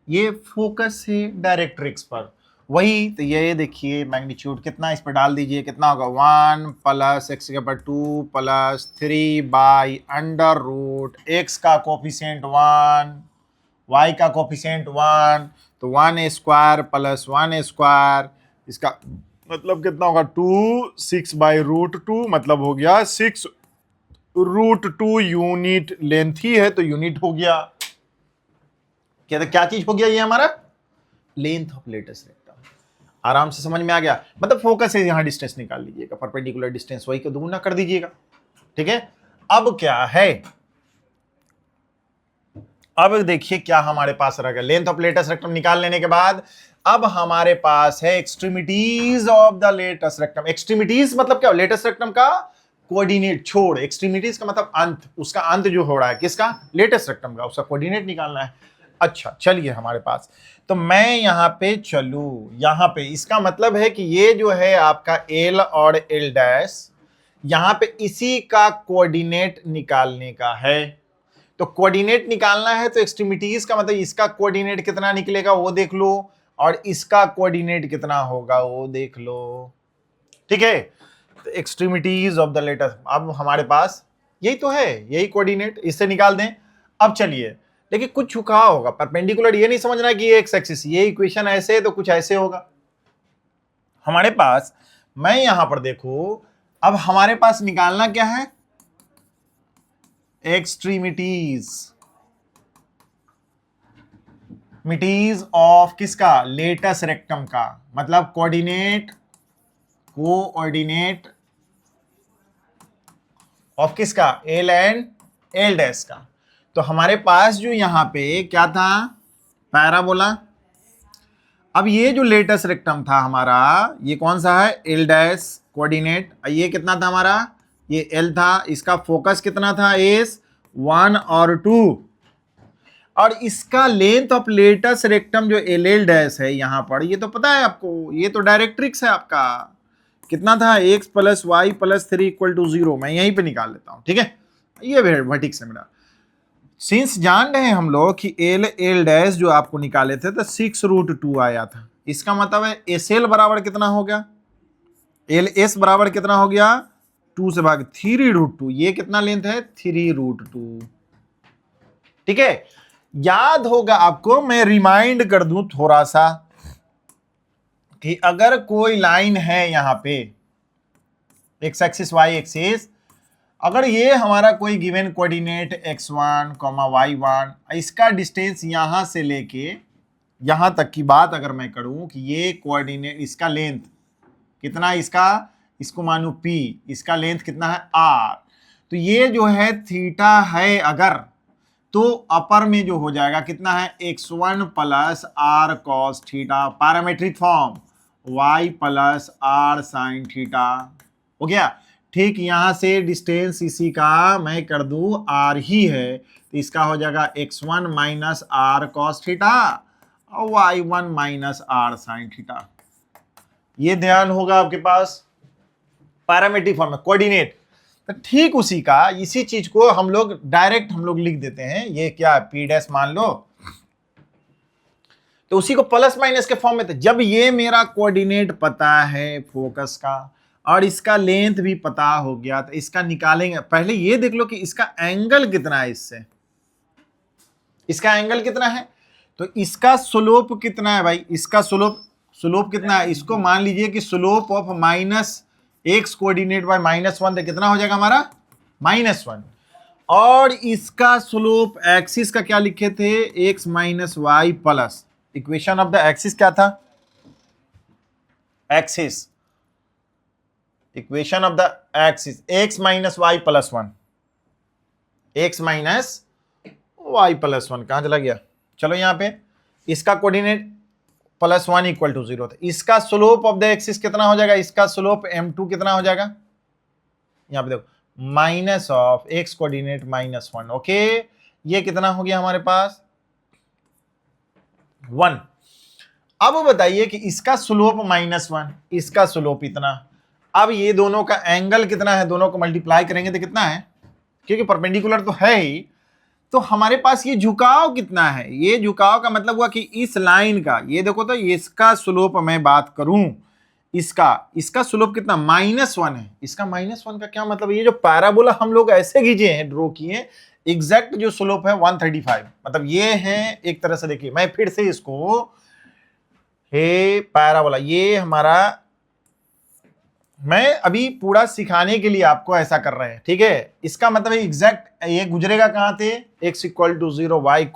ये फोकस से डायरेक्ट्रिक्स पर, वही तो ये देखिए मैग्नीट्यूड कितना इस पर डाल दीजिए, कितना होगा 1 प्लस एक्स के ऊपर 2 plus 3 by under root X का कोफिशिएंट 1 y का कोफिशिएंट 1, तो 1 स्क्वायर प्लस 1 स्क्वायर, इसका मतलब कितना होगा 2 6 बाई रूट 2, मतलब हो गया 6 रूट 2 यूनिट लेंथ ही है तो यूनिट हो गया। क्या क्या चीज हो गया ये हमारा लेंथ ऑफ लेटस रेक्टम। आराम से समझ में आ गया, मतलब फोकस से यहां डिस्टेंस निकाल लीजिएगा, परपेंडिकुलर डिस्टेंस वही को दुगुना कर दीजिएगा, ठीक है। अब क्या है, अब देखिए क्या हमारे पास रह गया, लेंथ ऑफ लेटस रेक्टम निकाल लेने के बाद अब हमारे पास है extremities of the latus rectum. Extremities मतलब क्या, लेटस रेक्टम का कोऑर्डिनेट छोड़, एक्सट्रीमिटीज का मतलब अंत, उसका अंत जो हो रहा है किसका लेटस रेक्टम का, उसका कोऑर्डिनेट निकालना है। अच्छा चलिए हमारे पास, तो मैं यहां पे चलू, यहां पे इसका मतलब है कि ये जो है आपका एल और एल डैश, यहां पे इसी का कोऑर्डिनेट निकालने का है। तो कोऑर्डिनेट निकालना है तो एक्सट्रीमिटीज का मतलब इसका कोऑर्डिनेट कितना निकलेगा वो देख लो, और इसका कोऑर्डिनेट कितना होगा वो देख लो, ठीक है। तो एक्सट्रीमिटीज ऑफ द लेटस, अब हमारे पास यही तो है, यही कोऑर्डिनेट, इससे निकाल दें। अब चलिए, लेकिन कुछ छुका होगा परपेंडिकुलर, ये नहीं समझना कि ये एक्स एक्सिस, ये इक्वेशन ऐसे है तो कुछ ऐसे होगा हमारे पास। मैं यहां पर देखो, अब हमारे पास निकालना क्या है, एक्सट्रीमिटीज मिटीज ऑफ किसका लेटस रेक्टम का, मतलब कोऑर्डिनेट ऑफ किसका एल एंड एल डैश का। तो हमारे पास जो यहां पे क्या था पैराबोला, अब ये जो लेटस रेक्टम था हमारा ये कौन सा है एल डैश कोऑर्डिनेट, ये कितना था हमारा ये एल था, इसका फोकस कितना था एस 1 और 2, और इसका लेंथ ऑफ लेटस रेक्टम जो एल एल डैश है यहां पर, ये तो पता है आपको, ये तो डायरेक्ट्रिक्स है आपका, कितना था x plus Y plus 3 equal to 0, मैं यहीं पे निकाल लेता हूं, ठीक है, ये वर्टिक्स है मेरा। सिंस जान रहे हैं हम लोग कि एल डैश जो आपको निकाले थे तो 6√2 आया था, इसका मतलब है एस एल बराबर कितना हो गया, एल एस बराबर कितना हो गया, 2 से भाग 3√2, ये कितना लेंथ है 3√2। ठीक है, याद होगा आपको, मैं रिमाइंड कर दूं थोड़ा सा कि अगर कोई लाइन है यहां पे एक्स एक्सिस वाई एक्सिस, अगर ये हमारा कोई गिवन कोऑर्डिनेट x1, y1, इसका डिस्टेंस यहां से लेके यहां तक की बात अगर मैं करूं कि ये कोऑर्डिनेट, इसका लेंथ कितना, इसको मानू p, इसका लेंथ कितना है r, तो ये जो है थीटा है अगर, तो अपर में जो हो जाएगा कितना है x1 plus R cos theta, parametric form y plus R sine theta हो गया। ठीक यहां से डिस्टेंस इसी का मैं कर दूं r ही है, तो इसका हो जाएगा x1 minus are cos theta और y1 minus are sine theta. ये ध्यान होगा आपके पास, पैरामेट्रिक फॉर्म में कोऑर्डिनेट। तो ठीक उसी का, इसी चीज को हम लोग डायरेक्ट हम लोग लिख देते हैं, ये क्या p डैश मान लो, तो उसी को प्लस माइनस के फॉर्म में। तो जब ये मेरा कोऑर्डिनेट पता है फोकस का और इसका लेंथ भी पता हो गया, तो इसका निकालेंगे। पहले ये देख लो कि इसका एंगल कितना है, इससे इसका एंगल कितना है, तो इसका स्लोप कितना है भाई, इसका स्लोप कितना है, इसको मान लीजिए कि slope of minus X coordinate by -1, तो कितना हो जाएगा हमारा -1, और इसका स्लोप एक्सिस का क्या लिखे थे x minus Y plus, equation of the axis क्या था, axis, equation of the axis x minus Y plus 1, x minus Y plus 1 कहां चला गया, चलो यहां पे इसका कोऑर्डिनेट +1 = 0, तो इसका स्लोप ऑफ द एक्सिस कितना हो जाएगा, इसका स्लोप m2 कितना हो जाएगा, यहां पे देखो minus of x coordinate -1, okay, ये कितना हो गया हमारे पास 1। अब बताइए कि इसका स्लोप -1, इसका स्लोप इतना, अब ये दोनों का एंगल कितना है, दोनों को मल्टीप्लाई करेंगे तो कितना है, क्योंकि परपेंडिकुलर तो है ही, तो हमारे पास ये झुकाव कितना है, ये झुकाव का मतलब हुआ कि इस लाइन का, ये देखो तो इसका स्लोप मैं बात करूं, इसका स्लोप कितना -1 है, इसका -1 का क्या मतलब, ये जो पैराबोला हम लोग ऐसे खींचे हैं, ड्रॉ किए, एग्जैक्ट जो स्लोप है 135, मतलब ये है एक तरह से, देखिए मैं फिर से इसको, हे पैराबोला, ये हमारा, मैं अभी पूरा सिखाने के लिए आपको ऐसा कर रहे हैं, ठीक है, इसका मतलब है एग्जैक्ट ये गुजरेगा कहां थे, x = 0, y =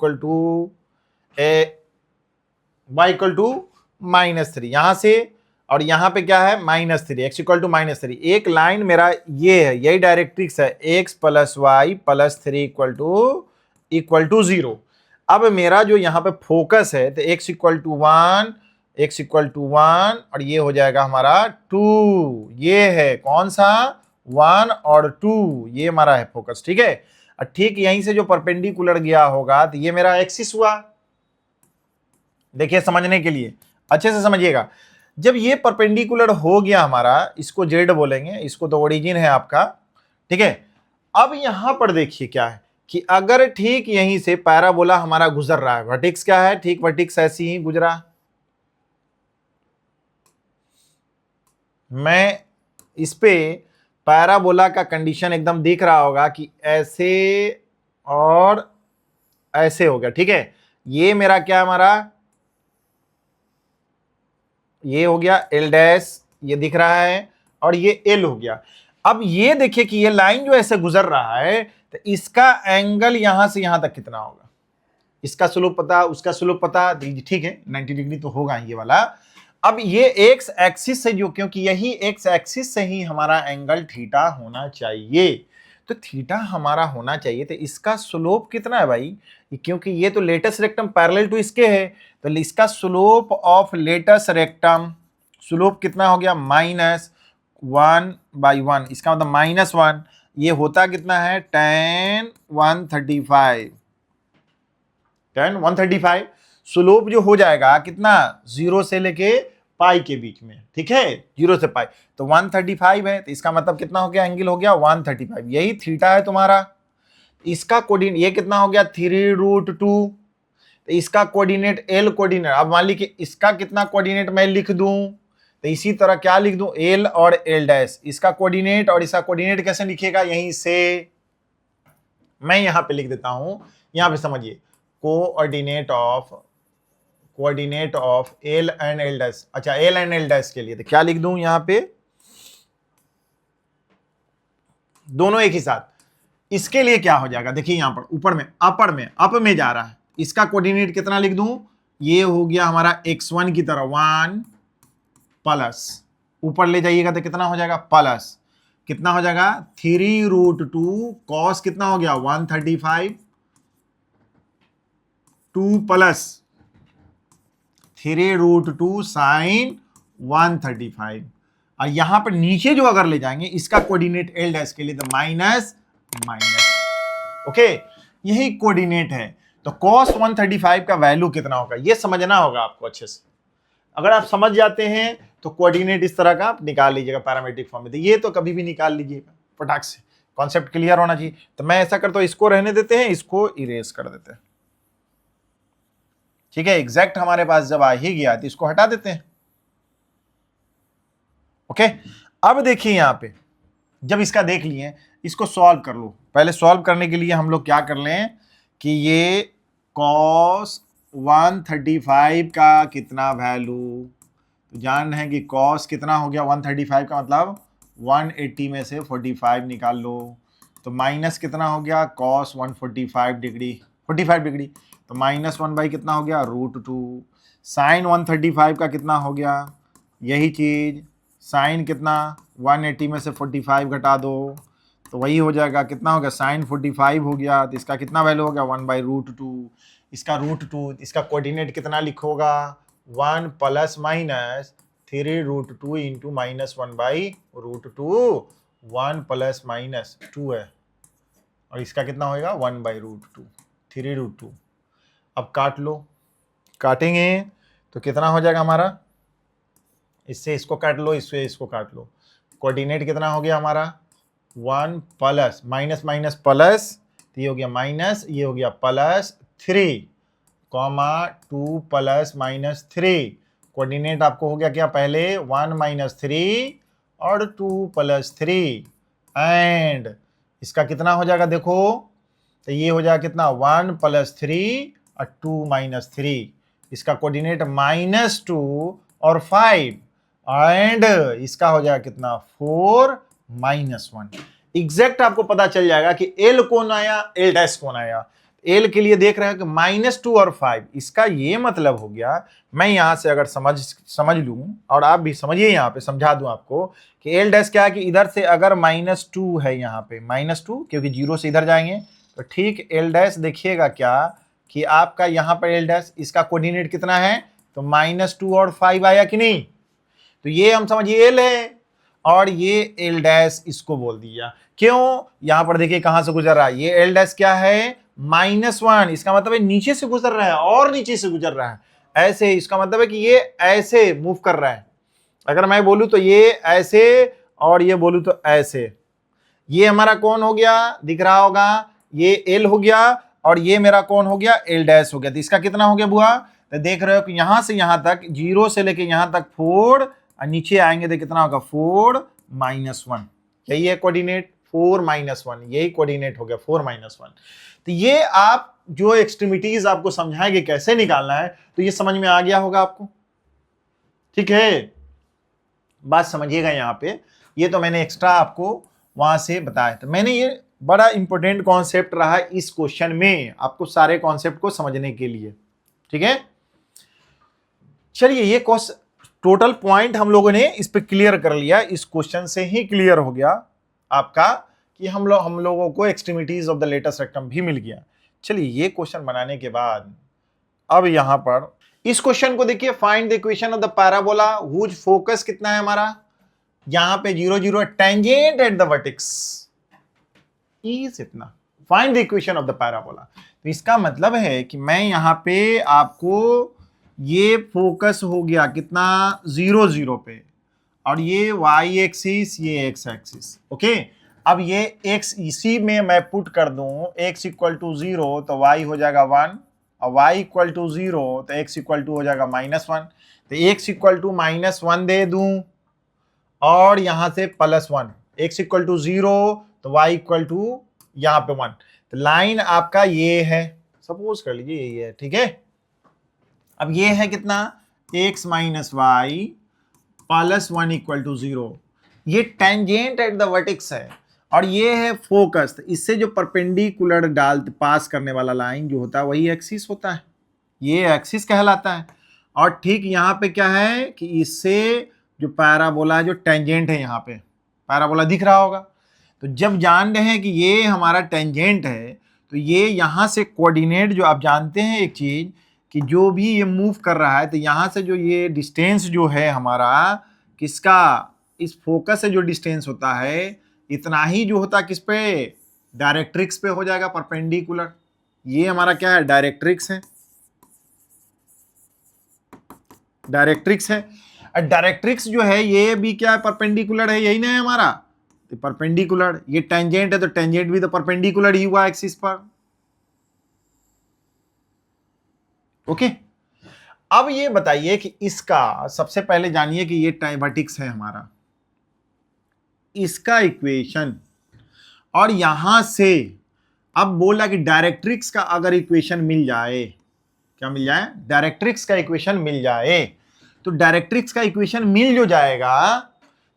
-3, यहां से, और यहां पे क्या है -3, x = -3, एक लाइन मेरा ये है, यही डायरेक्ट्रिक्स है, x + y + 3 = 0। अब मेरा जो यहाँ पे फोकस है, तो x = 1 और ये हो जाएगा हमारा 2, ये है कौन सा 1 और 2, ये हमारा है फोकस, ठीक है। और ठीक यहीं से जो परपेंडिकुलर गया होगा, तो ये मेरा एक्सिस हुआ। देखिए समझने के लिए अच्छे से समझिएगा, जब ये परपेंडिकुलर हो गया हमारा, इसको जेड बोलेंगे, इसको तो ओरिजिन है आपका, ठीक है। अब यहां पर देखिए क्या है कि अगर ठीक यहीं से पैराबोला हमारा गुजर रहा है, वर्टेक्स क्या है, ठीक वर्टेक्स ऐसी ही गुजरा, मैं इस पे पैराबोला का कंडीशन एकदम दिख रहा होगा कि ऐसे और ऐसे हो गया, ठीक है। ये मेरा क्या, हमारा ये हो गया एल डैश, ये दिख रहा है, और ये एल हो गया। अब ये देखिए कि ये लाइन जो ऐसे गुजर रहा है, तो इसका एंगल यहां से यहां तक कितना होगा, इसका स्लोप पता, उसका स्लोप पता, ठीक है 90 डिग्री तो होगा ये वाला। अब ये एक्स एक्सिस से जो, क्योंकि यही एक्स एक्सिस से ही हमारा एंगल थीटा होना चाहिए, तो थीटा हमारा होना चाहिए, तो इसका स्लोप कितना है भाई, क्योंकि ये तो लेटस रेक्टम पैरेलल टू इसके है, तो इसका slope of latus rectum, slope कितना हो गया -1/1, इसका मतलब -1, ये होता कितना है tan 135, स्लोप जो हो जाएगा कितना, 0 से लेके पाई के बीच में, ठीक है, 0 से पाई, तो 135 है, तो इसका मतलब कितना हो गया, एंगल हो गया 135, यही थीटा है तुम्हारा। इसका कोऑर्डिनेट ये कितना हो गया 3√2, तो इसका कोऑर्डिनेट एल कोऑर्डिनेट, अब मान ली कि इसका कितना कोऑर्डिनेट मैं लिख दूं, तो इसी तरह क्या लिख दूं एल और एल डैश, इसका कोऑर्डिनेट और इसका कोऑर्डिनेट कैसे लिखिएगा, यहीं से मैं यहां पे लिख देता हूं, यहां पे समझिए coordinate of L and L dash, अच्छा एल एंड एल डैश के लिए तो क्या लिख दूं यहां पे, दोनों एक ही साथ, इसके लिए क्या हो जाएगा देखिए यहां पर ऊपर में अप में जा रहा है, इसका कोऑर्डिनेट कितना लिख दूं, ये हो गया हमारा x1 की तरह 1 प्लस, ऊपर ले जाइएगा तो कितना हो जाएगा प्लस, कितना हो जाएगा 3√2 कॉस कितना हो गया 135, 2 प्लस 3√2 साइन 135, और यहां पर नीचे जो अगर ले जाएंगे इसका कोऑर्डिनेट एल डैश के लिए तो माइनस, ओके यही कोऑर्डिनेट है, तो cos 135 का वैल्यू कितना होगा ये समझना होगा आपको अच्छे से, अगर आप समझ जाते हैं तो कोऑर्डिनेट इस तरह का आप निकाल लीजिएगा पैरामीट्रिक फॉर्म में, तो ये तो कभी भी निकाल लीजिएगा फटाक से, कॉन्सेप्ट क्लियर होना चाहिए। तो मैं ऐसा करता हूं इसको रहने देते हैं, इसको इरेज कर देते हैं, ठीक है, एग्जैक्ट हमारे पास जब आ ही गया तो इसको हटा देते हैं, ओके। अब देखिए यहां पे जब इसका देख लिए इसको सॉल्व कर लो, पहले सॉल्व करने के लिए हम लोग क्या कर लें कि ये cos 135 का कितना वैल्यू, तो जान है कि cos कितना हो गया 135 का मतलब 180 में से 45 निकाल लो, तो माइनस कितना हो गया cos 145 डिग्री 45 डिग्री, तो -1 बाई कितना हो गया √2, साइन 135 का कितना हो गया यही चीज, साइन कितना 180 में से 45 घटा दो तो वही हो जाएगा, कितना हो गया साइन 45 हो गया, तो इसका कितना वैल्यू हो गया 1/√2, इसका √2, इसका कोऑर्डिनेट कितना लिखोगा 1 plus minus 3√2 into -1/√2, 1 plus minus 2 है, और इसका कितना होगा 1/√2 3√2। अब काट लो, काटेंगे तो कितना हो जाएगा हमारा, इससे इसको काट लो, इससे इसको काट लो, कोऑर्डिनेट कितना हो गया हमारा 1 प्लस माइनस माइनस प्लस, तो ये हो गया माइनस, ये हो गया प्लस 3 कॉमा 2 प्लस -3, कोऑर्डिनेट आपको हो गया क्या पहले 1 - 3 और 2 + 3, एंड इसका कितना हो जाएगा देखो, तो ये हो जाएगा कितना 1 + 3 और 2 - 3, इसका कोऑर्डिनेट -2 और 5, एंड इसका हो जाएगा कितना 4 - 1। एग्जैक्ट आपको पता चल जाएगा कि एल कौन आया एल डैश कौन आया, एल के लिए देख रहे हैं कि -2 और 5, इसका ये मतलब हो गया, मैं यहां से अगर समझ लूं और आप भी समझिए, यहां पे समझा दूं आपको कि एल डैश क्या है कि इधर से अगर -2 है, यहां पे -2 क्योंकि 0 से इधर जाएंगे, तो ठीक एल डैश देखिएगा क्या कि आपका यहां पर एल डैश इसका कोऑर्डिनेट कितना है, तो -2 और 5 आया कि नहीं, तो ये हम समझिए एल है, और ये एल डैश इसको बोल दिया, क्यों यहां पर देखिए कहां से गुजर रहा है, ये एल डैश क्या है -1, इसका मतलब है नीचे से गुजर रहा है और नीचे से गुजर रहा है, ऐसे इसका मतलब है कि ये ऐसे मूव कर रहा है, अगर मैं बोलूं तो ये ऐसे और ये बोलूं तो ऐसे, ये हमारा कौन हो गया दिख रहा होगा, ये एल हो गया और ये मेरा कौन हो गया एल डैश हो गया, तो इसका कितना हो गया बुआ, तो देख रहे हो कि यहां से यहां तक 0 से लेके यहां तक 4 और नीचे आएंगे तो कितना होगा 4 - 1, यही है कोऑर्डिनेट 4 - 1, यही कोऑर्डिनेट हो गया 4 - 1। तो ये आप जो एक्सट्रीमिटीज आपको समझाएंगे कैसे निकालना है, तो ये समझ में आ गया होगा आपको, ठीक है, बात समझिएगा यहां पे, ये तो मैंने एक्स्ट्रा आपको वहां से बताया था, मैंने ये बड़ा इंपॉर्टेंट कॉन्सेप्ट रहा इस क्वेश्चन में आपको सारे कॉन्सेप्ट को समझने के लिए, ठीक है। चलिए ये टोटल पॉइंट हम लोगों ने इस पे क्लियर कर लिया, इस क्वेश्चन से ही क्लियर हो गया आपका कि हम लोगों को extremities of the latus rectum भी मिल गया। चलिए ये क्वेश्चन बनाने के बाद अब यहां पर इस क्वेश्चन को देखिए, find the equation of the parabola whose focus कितना है हमारा, यहां पे 0 0 tangent at the vertex is इतना, find the equation of the parabola, तो इसका मतलब है कि मैं यहां पे आपको ये फोकस हो गया कितना 0 0 पे, और ये y एक्सिस ये x एक्सिस, ओके। अब ये x इसी में मैं पुट कर दूं, x इक्वल टू 0 तो y हो जाएगा 1, और y इक्वल टू 0 तो x इक्वल टू हो जाएगा -1। तो x इक्वल टू -1 दे दूं और यहां से +1, x इक्वल टू 0 तो y इक्वल टू यहां पे 1। तो लाइन आपका ये है, सपोज कर लीजिए यही है, ठीक है। अब ये है कितना, x minus Y +1 equal to 0। ये टेंजेंट एट द वर्टेक्स है और ये है फोकस। इससे जो परपेंडिकुलर पास करने वाला लाइन जो होता है वही एक्सिस होता है, ये एक्सिस कहलाता है। और ठीक यहाँ पे क्या है कि इससे जो पैराबोला है, जो टेंजेंट है, यहाँ पे पैराबोला दिख रहा होगा। तो जब जान रहे हैं कि ये हमारा टेंजेंट है, तो ये यहाँ से कोऑर्डिनेट, जो आप जानते हैं एक चीज कि जो भी ये मूव कर रहा है, तो यहाँ से जो ये डिस्टेंस जो है हमारा किसका, इस फोकस से जो डिस्टेंस होता है, इतना ही जो होता है किस पे, डायरेक्ट्रिक्स पे हो जाएगा परपेंडिकुलर। ये हमारा क्या है, डायरेक्ट्रिक्स है, डायरेक्ट्रिक्स है। और डायरेक्ट्रिक्स जो है ये भी क्या है, परपेंडिकुलर है, यही ना है हमारा, तो परपेंडिकुलर। ये टेंजेंट है तो टेंजेंट भी तो परपेंडिकुलर ही हुआ एक्सिस पर। ओके, अब ये बताइए कि इसका सबसे पहले जानिए कि ये वर्टेक्स है हमारा, इसका इक्वेशन, और यहां से अब बोला कि डायरेक्ट्रिक्स का अगर इक्वेशन मिल जाए, क्या मिल जाए, डायरेक्ट्रिक्स का इक्वेशन मिल जाए, तो डायरेक्ट्रिक्स का इक्वेशन मिल जो जाएगा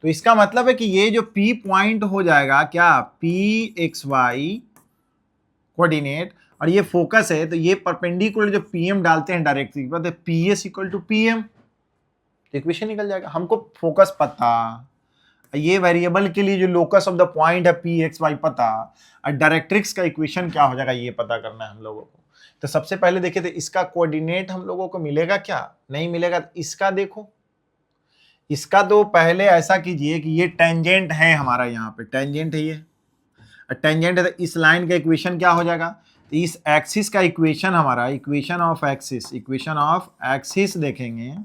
तो इसका मतलब है कि ये जो P पॉइंट हो जाएगा क्या, PXY कोऑर्डिनेट, और ये फोकस है, तो ये परपेंडिकुलर जो PM डालते हैं डायरेक्ट्रिक्स पर, तो PS equal to PM, equation निकल जाएगा। हमको फोकस पता, ये वेरिएबल के लिए जो लोकस ऑफ द पॉइंट है PXY पता, और डायरेक्ट्रिक्स का इक्वेशन क्या हो जाएगा ये पता करना है हम लोगों को। तो सबसे पहले देखिए, तो इसका कोऑर्डिनेट हम लोगों को मिलेगा क्या, नहीं मिलेगा। तो इसका देखो, इसका तो पहले ऐसा कीजिए कि ये टेंजेंट है हमारा, यहाँ पे टेंजेंट है ये, टेंजेंट है, तो इस लाइन का इक्वेशन क्या हो जाएगा, तो इस एक्सिस का इक्वेशन हमारा, equation of axis, equation of axis देखेंगे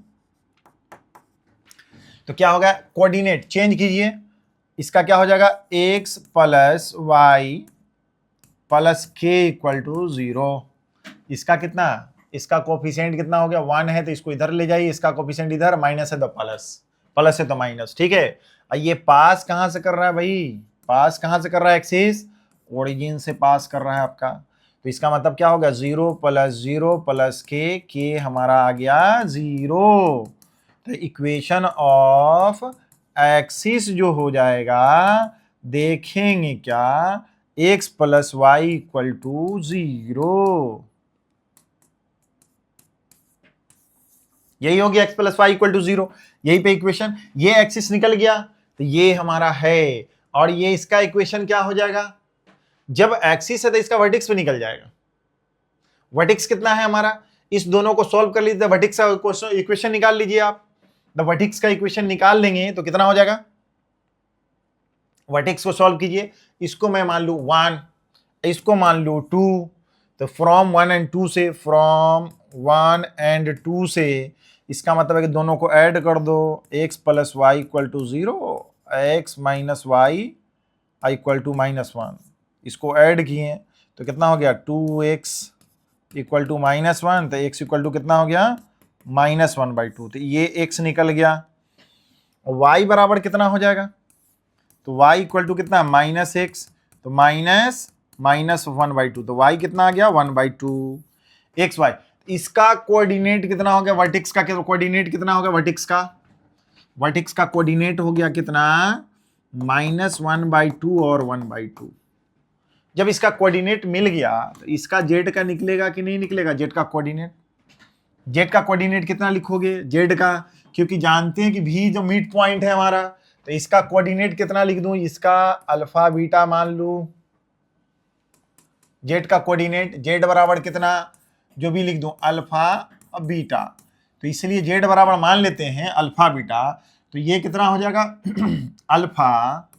तो क्या होगा, कोऑर्डिनेट चेंज कीजिए, इसका क्या हो जाएगा, x प्लस वाई प्लस के इक्वल टू 0। इसका कितना, इसका कोफिशिएंट कितना हो गया, 1 है, तो इसको इधर ले जाइए, इसका कोफिशिएंट इधर, माइनस है तो प्लस, प्लस है तो माइनस, ठीक है। और ये पास कहां से कर रहा है भाई, पास कहां से कर रहा है, एक्सिस ओरिजिन से पास कर रहा है आपका। तो इसका मतलब क्या होगा, 0 प्लस के हमारा आ गया 0। तो इक्वेशन ऑफ एक्सिस जो हो जाएगा, देखेंगे क्या, x plus Y equal to 0, यही होगी x plus Y equal to 0, यही पे इक्वेशन। ये एक्सिस निकल गया तो ये हमारा है, और ये इसका इक्वेशन क्या हो जाएगा, जब एक्सिस है तो इसका वर्टेक्स भी निकल जाएगा। वर्टेक्स कितना है हमारा, इस दोनों को सॉल्व कर लीजिए, वर्टेक्स का इक्वेशन निकाल लीजिए आप। द वर्टेक्स का इक्वेशन निकाल लेंगे तो कितना हो जाएगा, वर्टेक्स को सॉल्व कीजिए, इसको मैं मान लू 1, इसको मान लू 2, तो फ्रॉम 1 एंड 2 से, फ्रॉम 1 एंड 2 से, इसका मतलब है कि दोनों को ऐड कर दो, x plus Y equal to 0, x minus Y equal to -1, इसको ऐड किए तो कितना हो गया, 2x इक्वल टू -1, तो x इक्वल टू कितना हो गया, -1/2। तो ये x निकल गया, y बराबर कितना हो जाएगा, तो y इक्वल टू कितना, -x, तो -1/2, तो y कितना आ गया, 1/2 xy। इसका कोऑर्डिनेट कितना हो गया, वर्टेक्स का कोऑर्डिनेट कितना हो गया, वर्टेक्स का कोऑर्डिनेट हो गया कितना, -1/2 और 1/2। जब इसका कोऑर्डिनेट मिल गया तो इसका जेड का निकलेगा कि नहीं निकलेगा, जेड का कोऑर्डिनेट, जेड का कोऑर्डिनेट कितना लिखोगे, जेड का, क्योंकि जानते हैं कि भी जो मिड पॉइंट है हमारा, तो इसका कोऑर्डिनेट कितना लिख दूं, इसका अल्फा बीटा मान लूं, जेड का कोऑर्डिनेट, जेड बराबर कितना, जो भी लिख दूं अल्फा और बीटा, तो इसलिए जेड बराबर मान लेते हैं अल्फा बीटा। तो ये कितना हो जाएगा अल्फा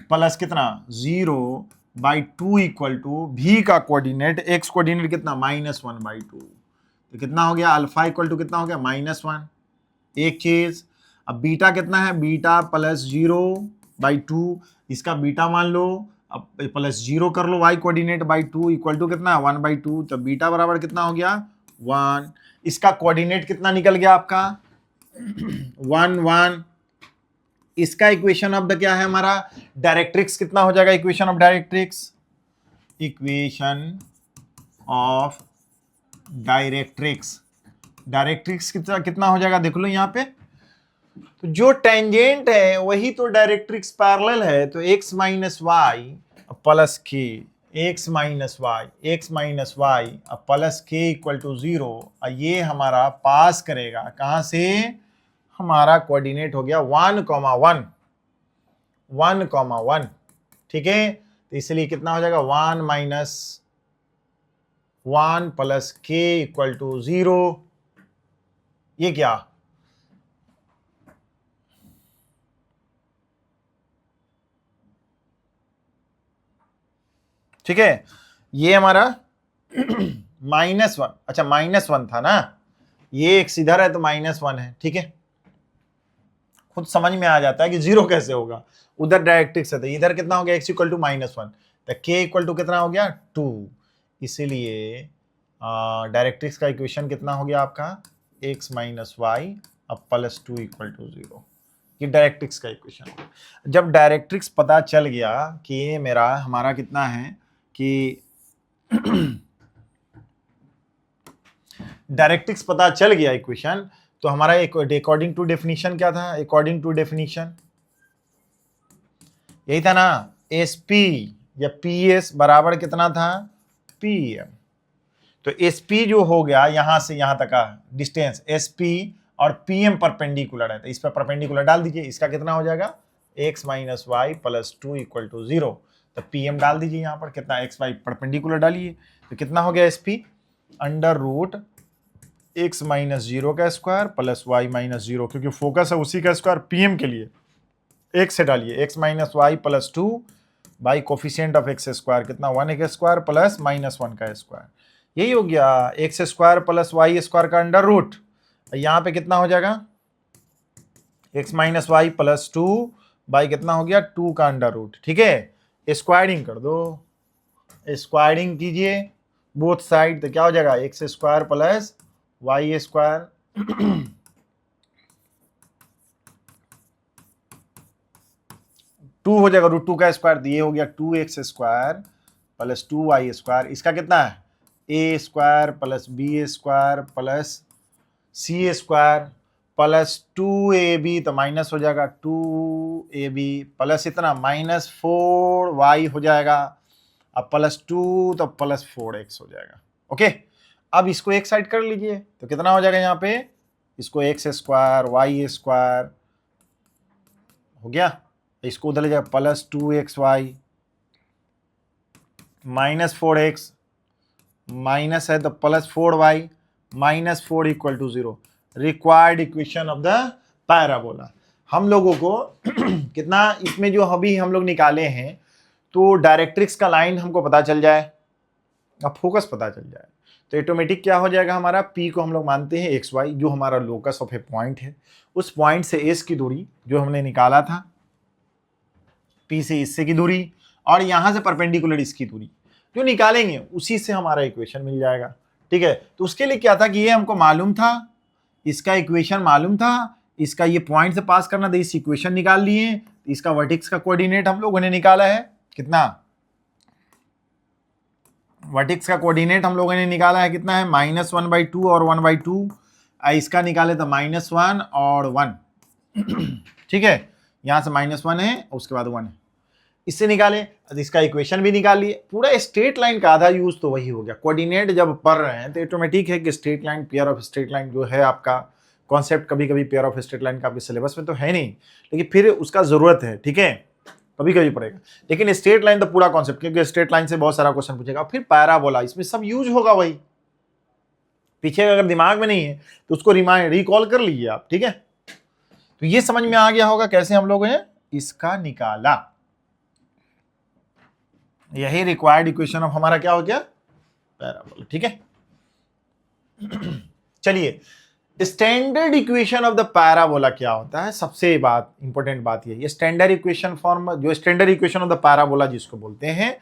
प्लस कितना 0/2 इक्वल टू भी का कोऑर्डिनेट, एक्स कोऑर्डिनेट कितना -1/2, तो कितना हो गया, अल्फा इक्वल टू कितना हो गया, -1, एक चीज। अब बीटा कितना है, बीटा प्लस 0 बाई 2, इसका बीटा मान लो, अब प्लस 0 कर लो y coordinate by 2 equal to कितना 1/2, तो बीटा बराबर कितना हो गया 1। इसका कोऑर्डिनेट कितना निकल गया आपका 1 1। इसका इक्वेशन ऑफ द क्या है हमारा डायरेक्ट्रिक्स कितना हो जाएगा, equation of directrix, equation of directrix, directrix कितना कितना हो जाएगा देख लो यहाँ पे, तो जो टेंजेंट है वही तो डायरेक्ट्रिक्स पैरेलल है, तो x माइनस वाई प्लस के, एक्स माइनस वाई प्लस के इक्वल टू 0, ये हमारा पास करेगा कहां से, हमारा कोऑर्डिनेट हो गया 1,1, ठीक है। तो इसलिए कितना हो जाएगा 1 माइनस 1 प्लस के इक्वल टू 0, ये क्या, ठीक है, ये हमारा -1, अच्छा -1 था ना, ये एक इधर है तो -1 है, ठीक है। खुद समझ में आ जाता है कि 0 कैसे होगा, उधर डायरेक्ट्रिक्स है तो इधर कितना हो गया x इक्वल टू -1, तो k इक्वल टू कितना हो गया 2, इसीलिए डायरेक्ट्रिक्स का इक्वेशन कितना हो गया आपका x माइनस वाई अब प्लस 2 इक्वल टू 0, ये डायरेक्ट्रिक्स का इक्वेशन हो गया। जब डायरेक्ट्रिक्स पता चल गया कि ये मेरा हमारा कितना है कि डायरेक्ट्रिक्स पता चल गया इक्वेशन, तो हमारा एक अकॉर्डिंग टू डेफिनेशन क्या था, अकॉर्डिंग टू डेफिनेशन यही था ना, SP या PS बराबर कितना था PM, तो SP जो हो गया यहां से यहां तक का डिस्टेंस SP और PM परपेंडिकुलर है, तो इस पर परपेंडिकुलर डाल दीजिए, इसका कितना हो जाएगा x minus Y plus 2 equal to 0, तो PM डाल दीजिए यहाँ पर कितना x y परपेंडिकुलर डालिए, तो कितना हो गया SP under root x minus 0 का स्क्वायर प्लस y माइनस 0, क्योंकि फोकस है उसी का स्क्वायर PM के लिए, x से डालिए x minus Y plus 2 by coefficient of x square कितना 1 स्क्वायर प्लस -1 का स्क्वायर, यही हो गया x square plus Y square का अंडर रूट, यहाँ पे कितना हो जाएगा x minus Y plus 2 by कितना हो गया 2 का अंडर रूट, ठीक है। स्क्वायरिंग कर दो, स्क्वायरिंग कीजिए बोथ साइड, तो क्या हो जाएगा x square plus Y square two हो जाएगा √2 का स्क्वायर, तो ये हो गया 2x square plus 2y square, इसका कितना है a square plus b square plus c square plus 2ab, तो माइनस हो जाएगा 2ab प्लस इतना -4y हो जाएगा, अब प्लस 2 तो प्लस 4x हो जाएगा, ओके। अब इसको एक साइड कर लीजिए, तो कितना हो जाएगा यहाँ पे, इसको x स्क्वायर वाई स्क्वायर हो गया, इसको उधर ले जाएगा plus 2xy minus 4x minus है तो plus 4y -4 equal to 0, required equation of the parabola. हम लोगों को कितना इसमें जो अभी हम लोग निकाले हैं, तो डायरेक्ट्रिक्स का लाइन हमको पता चल जाए, अब फोकस पता चल जाए, तो ऑटोमेटिक क्या हो जाएगा हमारा P को हम लोग मानते हैं XY, जो हमारा लोकस ऑफ ए पॉइंट है, उस पॉइंट से S की दूरी जो हमने निकाला था, P से इससे की दूरी और यहां से परपेंडिकुलर इसकी दूरी जो निकालेंगे उसी से हमारा इक्वेशन मिल जाएगा, ठीक है। तो उसके लिए क्या था कि ये हमको मालूम था, इसका इक्वेशन मालूम था, इसका ये पॉइंट से पास करना था, इस इक्वेशन निकाल लिए, इसका वर्टेक्स का कोऑर्डिनेट हम लोगों ने निकाला है, कितना वर्टेक्स का कोऑर्डिनेट हम लोगों ने निकाला है कितना है -1/2 और 1/2, इसका निकाले तो -1 और 1 ठीक है, यहां से -1 है उसके बाद 1 है, इससे निकाले, इसका इक्वेशन भी निकाल लिए, पूरा स्ट्रेट लाइन का आधा यूज तो वही हो गया। कोऑर्डिनेट जब पढ़ रहे हैं तो ऑटोमेटिक है कि straight line, pair of straight line जो है आपका कॉन्सेप्ट, कभी कभी पेयर ऑफ स्ट्रेट लाइन का आपके सिलेबस में तो है नहीं, लेकिन फिर उसका जरूरत है, ठीक है, कभी कभी पड़ेगा, लेकिन स्ट्रेट लाइन तो पूरा कॉन्सेप्ट, क्योंकि स्ट्रेट लाइन से बहुत सारा क्वेश्चन पूछेगा। फिर पैराबोला, इसमें सब यूज होगा वही, पीछे अगर दिमाग में नहीं है तो उसको रिकॉल कर लीजिए आप, ठीक है। तो ये समझ में आ गया होगा कैसे हम लोगों ने इसका निकाला, यही रिक्वायर्ड इक्वेशन ऑफ हमारा क्या हो गया पैराबोला, ठीक है। चलिए standard equation of the parabola क्या होता है, सबसे बात इंपॉर्टेंट बात ये स्टैंडर्ड इक्वेशन फॉर्म, जो standard equation of the parabola जिसको बोलते हैं,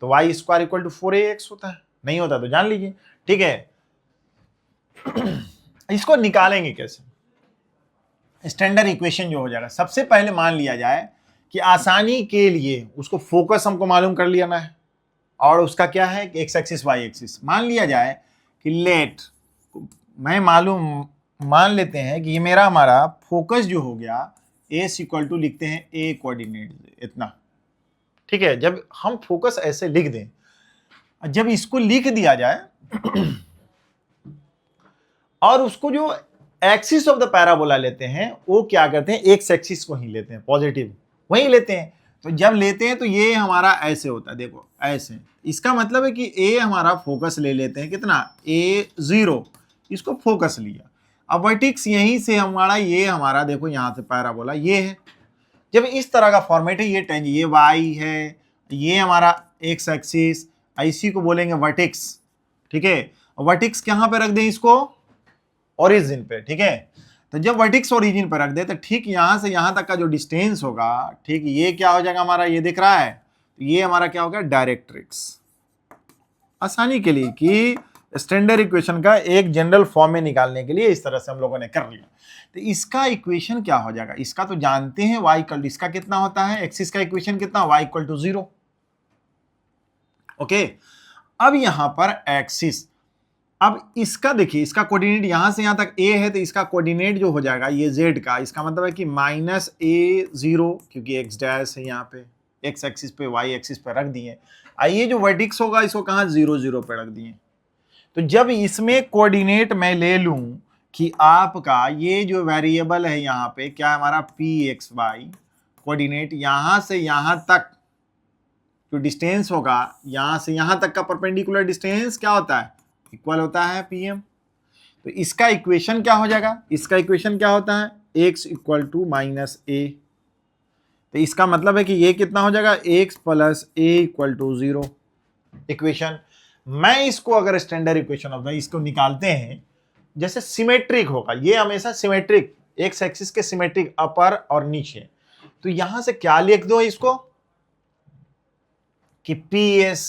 तो Y square equal to 4ax होता है। नहीं होता तो जान लीजिए, ठीक है। इसको निकालेंगे कैसे, स्टैंडर्ड इक्वेशन जो हो जाएगा, सबसे पहले मान लिया जाए कि आसानी के लिए उसको फोकस हमको मालूम कर लिया है, और उसका क्या है कि एक्स एक्सिस वाई एक्सिस। मान लिया जाए कि लेट मैं मान लेते हैं कि ये मेरा हमारा फोकस जो हो गया एस इक्वल टू लिखते हैं ए कोऑर्डिनेट इतना, ठीक है। जब हम फोकस ऐसे लिख दें, जब इसको लिख दिया जाए और उसको जो एक्सिस ऑफ द पैराबोला लेते हैं, वो क्या करते हैं, एक्स एक्सिस को ही लेते हैं, पॉजिटिव वही लेते हैं। तो जब लेते हैं तो ये हमारा ऐसे होता है, देखो ऐसे, इसका मतलब है कि ए हमारा फोकस ले लेते हैं कितना, a0, इसको फोकस लिया। अब वर्टिक्स यहीं से हमारा ये हमारा देखो यहाँ से पैराबोला ये है। जब इस तरह का फॉर्मेट है, ये टेंज ये वाई है, ये हमारा एक्स एक्सिस, इसी को बोलेंगे वर्टिक्स, ठीक है। वर्टिक्स कहाँ पे रख दें इसको, ओरिजिन पे, ठीक है। तो जब वर्टिक्स ओरिजिन पर रख दे तो ठीक यहां से यहां तक का जो डिस्टेंस होगा, ठीक ये क्या हो जाएगा हमारा, ये दिख रहा है, तो ये हमारा क्या होगा, डायरेक्ट्रिक्स। आसानी के लिए कि स्टैंडर्ड इक्वेशन का एक जनरल फॉर्म में निकालने के लिए इस तरह से हम लोगों ने कर लिया। तो इसका इक्वेशन क्या हो जाएगा, इसका तो जानते हैं y इक्वल टू, इसका कितना होता है, एक्सिस का इक्वेशन कितना, y इक्वल टू 0, ओके। अब यहां पर एक्सिस, अब इसका देखिए, इसका कोऑर्डिनेट यहां से यहां तक a है, तो इसका कोऑर्डिनेट जो हो जाएगा ये z का, इसका मतलब है कि -a0, क्योंकि x डैश है यहाँ पे, x एक्सिस पे y एक्सिस पे रख दिए। आइए जो वर्टिक्स होगा इसको कहाँ 0 0 पे रख दिए। तो जब इसमें कोऑर्डिनेट मैं ले लूं कि आपका ये जो वेरिएबल है यहाँ पे क्या है हमारा pxy, कोऑर्डिनेट यहां से यहां तक जो डिस्टेंस होगा, यहां से यहां तक का परपेंडिकुलर डिस्टेंस क्या होता है, इक्वल होता है pm। तो इसका इक्वेशन क्या हो जाएगा, इसका इक्वेशन क्या होता है, x इक्वल टू -a। तो इसका मतलब है कि ये कितना हो जाएगा, x plus a equal to 0 equation. मैं इसको अगर स्टैंडर्ड इक्वेशन ऑफ द इसको निकालते हैं, जैसे सिमेट्रिक होगा, ये हमेशा सिमेट्रिक, एक्स एक्सिस के सिमेट्रिक अपर और नीचे। तो यहां से क्या लिख दो इसको कि PS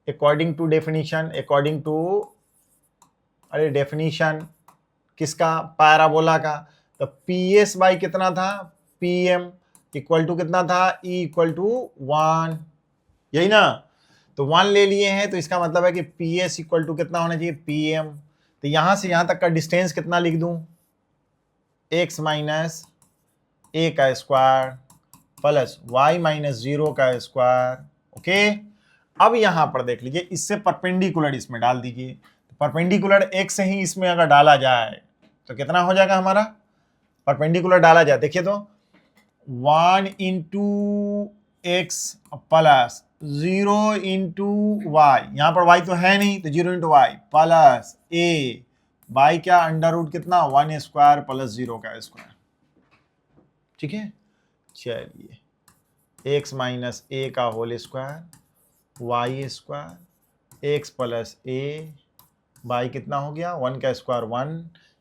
according to definition, according to अरे डेफिनेशन किसका, पैराबोला का। तो PS बाई कितना था, PM इक्वल टू कितना था, E इक्वल टू 1, यही ना। तो 1 ले लिए हैं, तो इसका मतलब है कि PS इक्वल टू कितना होना चाहिए, PM। तो यहां से यहां तक का डिस्टेंस कितना लिख दूं, x माइनस a का स्क्वायर प्लस y माइनस 0 का स्क्वायर, ओके। अब यहां पर देख लीजिए, इससे परपेंडिकुलर इसमें डाल दीजिए, परपेंडिकुलर x से ही इसमें अगर डाला जाए तो कितना हो जाएगा हमारा, परपेंडिकुलर डाला जाए, देखिए तो 1 into X plus 0 into Y, यहां पर y तो है नहीं, तो 0 into Y plus a by क्या अंडर रूट कितना 1 स्क्वायर प्लस 0 का स्क्वायर, ठीक है। चलिए x माइनस a का whole square y square x plus a by कितना हो गया 1 का स्क्वायर 1,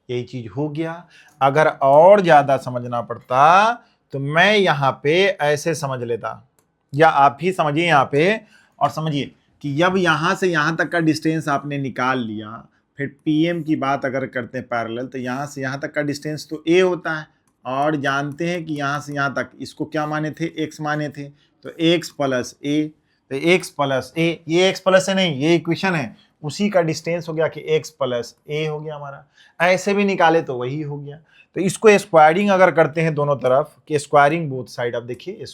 यही चीज हो गया। अगर और ज्यादा समझना पड़ता तो मैं यहां पे ऐसे समझ लेता, या आप ही समझिए यहां पे और समझिए कि जब यहां से यहां तक का डिस्टेंस आपने निकाल लिया, फिर PM की बात अगर करते हैं पैरेलल, तो यहां से यहां तक का डिस्टेंस तो a होता है, और जानते हैं कि यहां से यहां तक इसको क्या माने थे, x माने थे, तो x प्लस a, तो x प्लस a, ये x प्लस a नहीं, ये इक्वेशन है, उसी का डिस्टेंस हो गया कि x प्लस a हो गया हमारा। ऐसे भी निकाले तो वही हो गया। तो इसको स्क्वायरिंग अगर करते हैं दोनों तरफ कि स्क्वायरिंग बोथ साइड, अब देखिए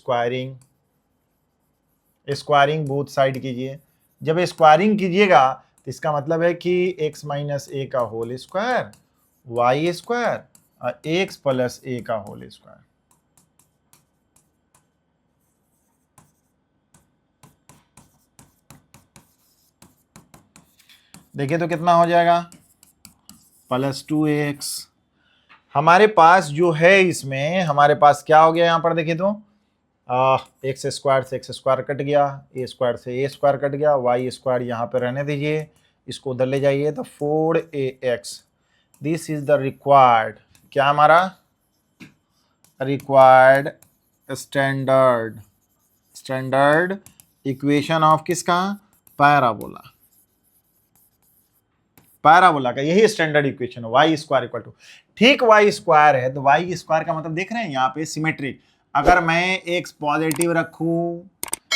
स्क्वायरिंग बोथ साइड कीजिए। जब स्क्वायरिंग कीजिएगा तो इसका मतलब है कि x माइनस a का होल स्क्वायर y स्क्वायर और x प्लस a का होल स्क्वायर, देखिए तो कितना हो जाएगा प्लस 2x। हमारे पास जो है इसमें हमारे पास क्या हो गया, यहाँ पर देखिए तो एक्स स्क्वायर से एक्स स्क्वायर कट गया, ए स्क्वायर से ए स्क्वायर कट गया, वाई स्क्वायर यहाँ पे रहने दीजिए, इसको उधर ले जाइए तो 4ax। This is the required, क्या हमारा रिक्वायर्ड स्टैंडर्ड इक्वेशन ऑफ किसका, पैराबोला का यही स्टैंडर्ड इक्वेशन है, वाई स्क्वायर इक्वल टू, ठीक वाई स्क्वायर है तो वाई स्क्वायर का मतलब देख रहे हैं यहाँ पे सिमेट्रिक। अगर मैं एक्स पॉजिटिव रखूं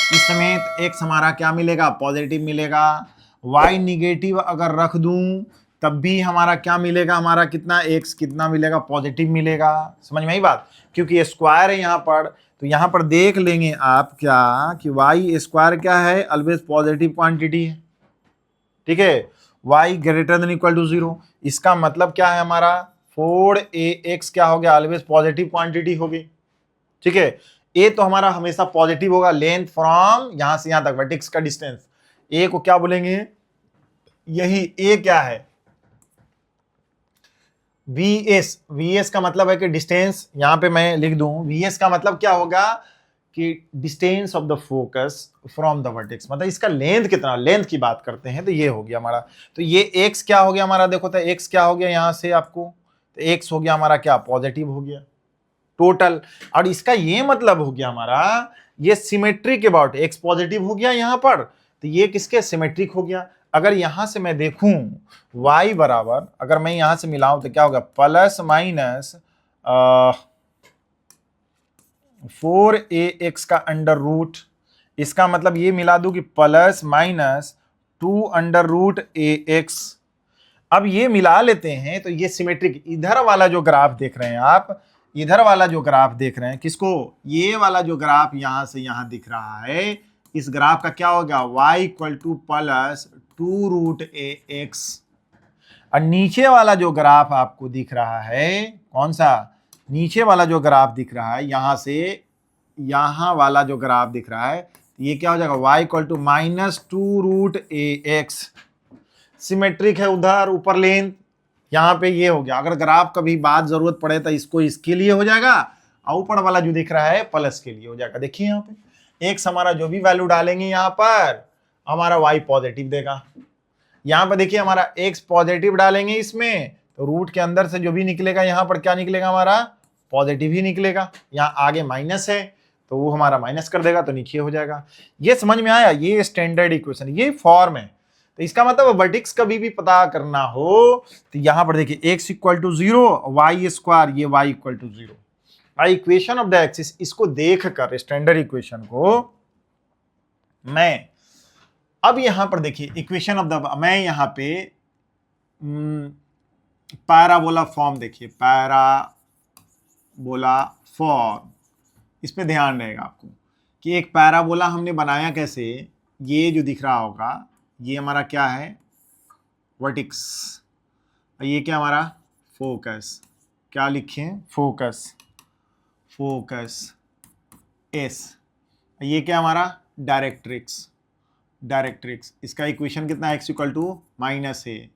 इस समेत एक्स हमारा क्या मिलेगा, पॉजिटिव मिलेगा। वाई निगेटिव अगर रख दूं तब भी हमारा क्या मिलेगा, हमारा कितना एक्स कितना मिलेगा, पॉजिटिव मिलेगा। समझ में आई बात, क्योंकि स्क्वायर है यहाँ पर, तो यहाँ पर देख लेंगे आप क्या कि वाई स्क्वायर क्या है, ऑलवेज पॉजिटिव क्वांटिटी है। ठीक है, y greater than equal to 0, इसका मतलब क्या है हमारा 4ax क्या हो गया, ऑलवेज पॉजिटिव क्वांटिटी होगी। ठीक है, a तो हमारा हमेशा पॉजिटिव होगा, लेंथ फ्रॉम यहां से यहां तक वर्टेक्स का डिस्टेंस, a को क्या बोलेंगे, यही a क्या है, vs का मतलब है कि डिस्टेंस, यहां पे मैं लिख दूं vs का मतलब क्या होगा कि distance of the focus from the vertex, मतलब इसका लेंथ कितना, लेंथ की बात करते हैं तो ये हो गया हमारा। तो ये x क्या हो गया हमारा, देखो तो x क्या हो गया यहां से आपको, तो x हो गया हमारा क्या, पॉजिटिव हो गया टोटल। और इसका ये मतलब हो गया हमारा ये सिमेट्रिक अबाउट, x पॉजिटिव हो गया यहां पर, तो ये किसके सिमेट्रिक हो गया। अगर यहां से मैं देखूं y बराबर, अगर मैं यहां से मिलाऊं तो क्या होगा, प्लस माइनस 4ax का अंडर रूट, इसका मतलब ये मिला दूं कि plus minus 2 under root ax। अब ये मिला लेते हैं तो ये सिमेट्रिक, इधर वाला जो ग्राफ देख रहे हैं आप, इधर वाला जो ग्राफ देख रहे हैं किसको, ये वाला जो ग्राफ यहां से यहां दिख रहा है, इस ग्राफ का क्या होगा, y equal to plus 2 root ax। और नीचे वाला जो ग्राफ आपको दिख रहा है, कौन सा, नीचे वाला जो ग्राफ दिख रहा है, यहां से यहां वाला जो ग्राफ दिख रहा है, ये क्या हो जाएगा, y equal to minus 2 root ax। Symmetric है उधर ऊपर लेंथ, यहां पे ये हो गया। अगर ग्राफ कभी बात जरूरत पड़े तो इसको इसके लिए हो जाएगा, और ऊपर वाला जो दिख रहा है प्लस के लिए हो जाएगा। देखिए यहाँ पे x हमारा जो भी वैल्यू डालेंगे यहाँ पर हमारा y पॉजिटिव देगा। यहाँ पर देखिए हमारा x पॉजिटिव डालेंगे इसमें तो रूट के अंदर से जो भी निकलेगा यहाँ पर क्या निकलेगा, हमारा पॉजिटिव ही निकलेगा। यहाँ आगे माइनस है तो वो हमारा माइनस कर देगा तो नीचे हो जाएगा। ये समझ में आया, ये स्टैंडर्ड इक्वेशन, ये फॉर्म है। तो इसका मतलब वर्टेक्स कभी भी पता करना हो तो यहाँ पर देखिए x equal to 0, Y square, ये y equal to 0, by equation of the axis. इसको देख कर स्टैंडर्ड इक्वेशन को मैं अब यहां पर देखिए इक्वेशन ऑफ द, मैं यहां पे पैराबोला फॉर्म, देखिए पैराबोला फॉर्म, इस पे ध्यान रहेगा आपको कि एक पैराबोला हमने बनाया कैसे। ये जो दिख रहा होगा ये हमारा क्या है, वर्टेक्स, ये क्या हमारा फोकस, क्या लिखें, फोकस एस, ये क्या हमारा डायरेक्ट्रिक्स, इसका इक्वेशन कितना, x इक्वल टू माइनस है,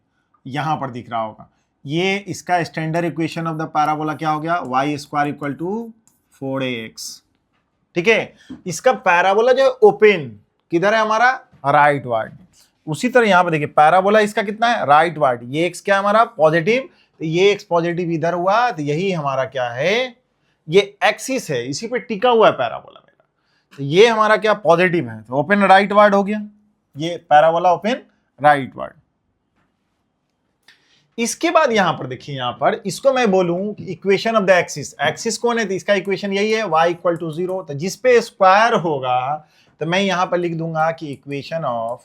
यहां पर दिख रहा होगा। ये इसका standard equation of the parabola क्या हो गया, y square equal to 4ax। ठीक है, इसका पैराबोला जो ओपन किधर है हमारा, राइट वार्ड। उसी तरह यहां पर देखिए पैराबोला इसका कितना है, राइट वार्ड, ये x क्या है हमारा पॉजिटिव, तो ये x पॉजिटिव इधर हुआ तो यही हमारा क्या है, ये एक्सिस है, इसी पे टिका हुआ है पैराबोला मेरा, तो ये हमारा क्या पॉजिटिव है, तो ओपन राइट वार्ड हो गया, ये पैराबोला ओपन राइट वार्ड। इसके बाद यहां पर देखिए, यहां पर इसको मैं बोलूं कि equation of the axis, axis कौन है, तो इसका इक्वेशन यही है y इक्वल टू 0, तो जिस पे स्क्वायर होगा तो मैं यहां पर लिख दूंगा कि equation of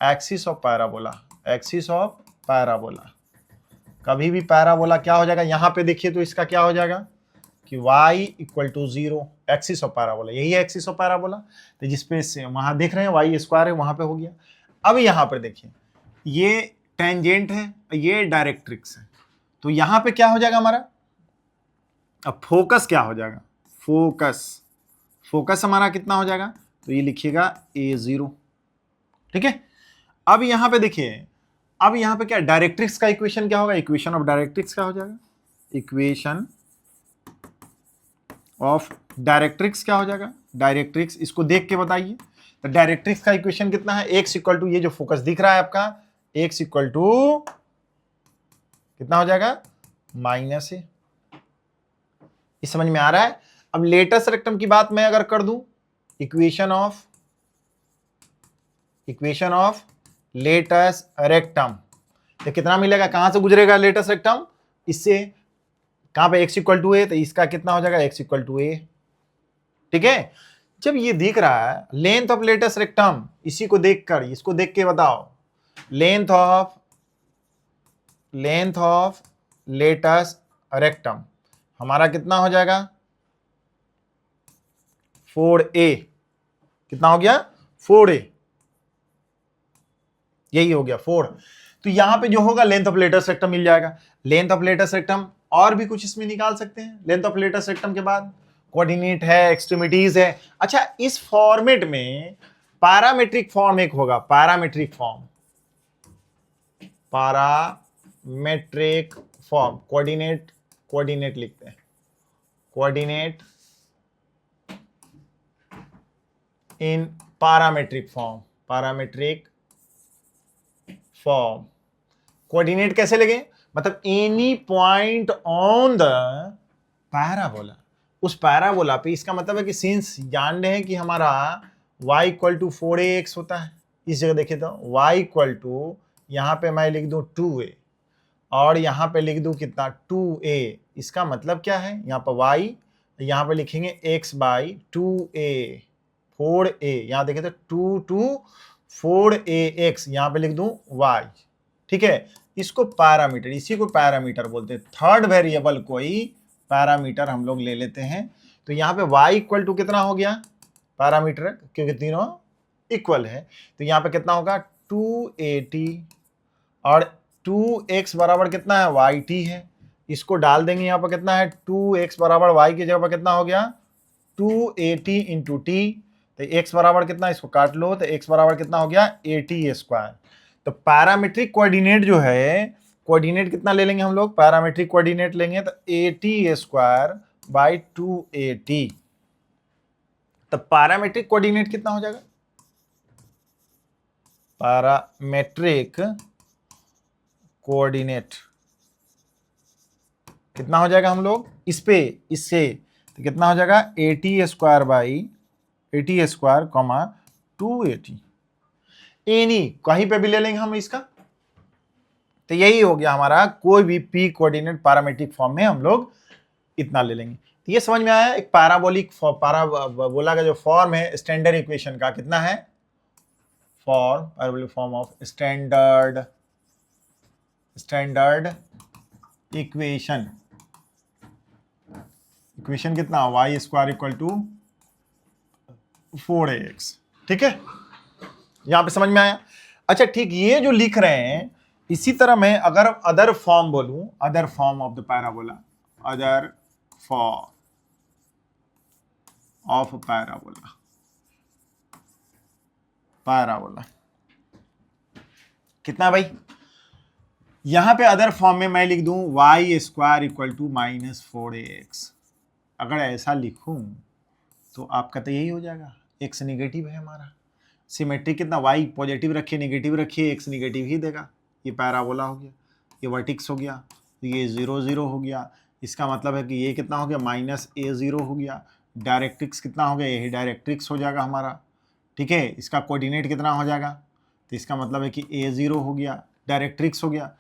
axis of parabola, कभी भी पैराबोला क्या हो जाएगा, यहां पे देखिए तो इसका क्या हो जाएगा कि y equal to 0, axis of parabola, यही है एक्सिस ऑफ पैराबोला, तो जिसपे वहां देख रहे हैं y स्क्वायर है वहां पे हो गया। अब यहां पर देखिए ये टेंजेंट है, ये डायरेक्ट्रिक्स है, तो यहां पे क्या हो जाएगा हमारा, अब फोकस क्या हो जाएगा, फोकस हमारा कितना हो जाएगा, तो ये लिखिएगा a0। ठीक है, अब यहां पे देखिए, अब यहां पे क्या डायरेक्ट्रिक्स का इक्वेशन क्या होगा, इक्वेशन ऑफ डायरेक्ट्रिक्स क्या हो जाएगा, इक्वेशन ऑफ डायरेक्ट्रिक्स क्या हो जाएगा, डायरेक्ट्रिक्स, इसको देख के बताइए। तो डायरेक्ट्रिक्स का इक्वेशन कितना है, x इक्वल टू ये जो फोकस दिख रहा है आपका x इक्वल टू कितना हो जाएगा -a। इस समझ में आ रहा है। अब लेटेस्ट रेक्टम की बात मैं अगर कर दूं, इक्वेशन ऑफ लेटेस्ट रेक्टम, तो कितना मिलेगा, कहां से गुजरेगा लेटेस्ट रेक्टम, इससे। कहां पे x इक्वल टू a, तो इसका कितना हो जाएगा x इक्वल टू a। ठीक है, जब ये दिख रहा है लेंथ ऑफ लेटेस्ट रेक्टम, इसी को देखकर, इसको देख के बताओ, लेंथ ऑफ लेटेस्ट रेक्टम हमारा कितना हो जाएगा 4a। कितना हो गया 4a, यही हो गया 4। तो यहां पे जो होगा लेंथ ऑफ लेटेस्ट रेक्टम मिल जाएगा। लेंथ ऑफ लेटेस्ट रेक्टम, और भी कुछ इसमें निकाल सकते हैं। लेंथ ऑफ लेटेस्ट रेक्टम के बाद कोऑर्डिनेट है, एक्सट्रीमिटीज है। अच्छा, इस फॉर्मेट में पैरामीट्रिक फॉर्म एक होगा, पैरामीट्रिक फॉर्म, कोऑर्डिनेट लिखते हैं, कोऑर्डिनेट इन पैरामीट्रिक फॉर्म। कोऑर्डिनेट कैसे लगे, मतलब any point on the parabola, उस पैराबोला पे। इसका मतलब है कि सिंस जान रहे हैं कि हमारा y इक्वल टू 4ax होता है, इस जगह देखे तो y इक्वल टू, यहां पे मैं लिख दूं 2a, और यहां पे लिख दूं कितना 2a। इसका मतलब क्या है, यहां पर y, यहां पे लिखेंगे x बाई 2a, 4a, यहां देखे तो 2 4ax, यहां पे लिख दूं y। ठीक है, इसको पैरामीटर, इसी को पैरामीटर बोलते हैं। थर्ड वेरिएबल कोई पैरामीटर हम लोग ले लेते हैं। तो यहाँ पे y इक्वल टू कितना हो गया पैरामीटर, क्योंकि तीनों इक्वल है, तो यहाँ पे कितना होगा 2at, और 2x बराबर कितना है yt है। इसको डाल देंगे, यहाँ पर कितना है 2x बराबर y की जगह पर कितना हो गया 2at इंटू t। तो x बराबर कितना, इसको काट लो, तो x बराबर कितना हो गया at²। तो पैरामीट्रिक कोऑर्डिनेट जो है, कोऑर्डिनेट कितना ले लेंगे हम लोग, पैरामीट्रिक कोऑर्डिनेट लेंगे तो at² बाई 2at। तो पैरामीट्रिक कोऑर्डिनेट कितना हो जाएगा, पैरामीट्रिक कोऑर्डिनेट कितना हो जाएगा हम लोग इस पे, इससे, तो कितना हो जाएगा at² by at² comma 2at। Any कहीं पे भी ले लेंगे हम इसका, तो यही हो गया हमारा, कोई भी p कोऑर्डिनेट पैरामीट्रिक फॉर्म में हम लोग इतना ले लेंगे। तो ये समझ में आया, एक पैराबोलिक पैराबोला का जो फॉर्म है स्टैंडर्ड इक्वेशन का, कितना है parabolic form of standard equation कितना y² इक्वल टू 4ax। ठीक है, यहां पे समझ में आया। अच्छा ठीक, ये जो लिख रहे हैं, इसी तरह मैं अगर अदर फॉर्म बोलूं, other form of the parabola, other form of parabola कितना भाई, यहां पे अदर फॉर्म में मैं लिख दूं y² इक्वल टू -4ax। अगर ऐसा लिखूं तो आपका तो यही हो जाएगा, x निगेटिव है हमारा, सिमेट्री कितना, y पॉजिटिव रखिए, निगेटिव रखिए, x निगेटिव ही देगा। ये पैराबोला हो गया, ये वर्टिक्स हो गया, ये 0 0 हो गया। इसका मतलब है कि ये कितना हो गया -a0 हो गया। डायरेक्ट्रिक्स कितना हो गया, यही डायरेक्ट्रिक्स हो जाएगा हमारा। ठीक है, इसका कोऑर्डिनेट कितना हो जाएगा, तो इसका मतलब है कि a0 हो गया, डायरेक्ट्रिक्स हो गया।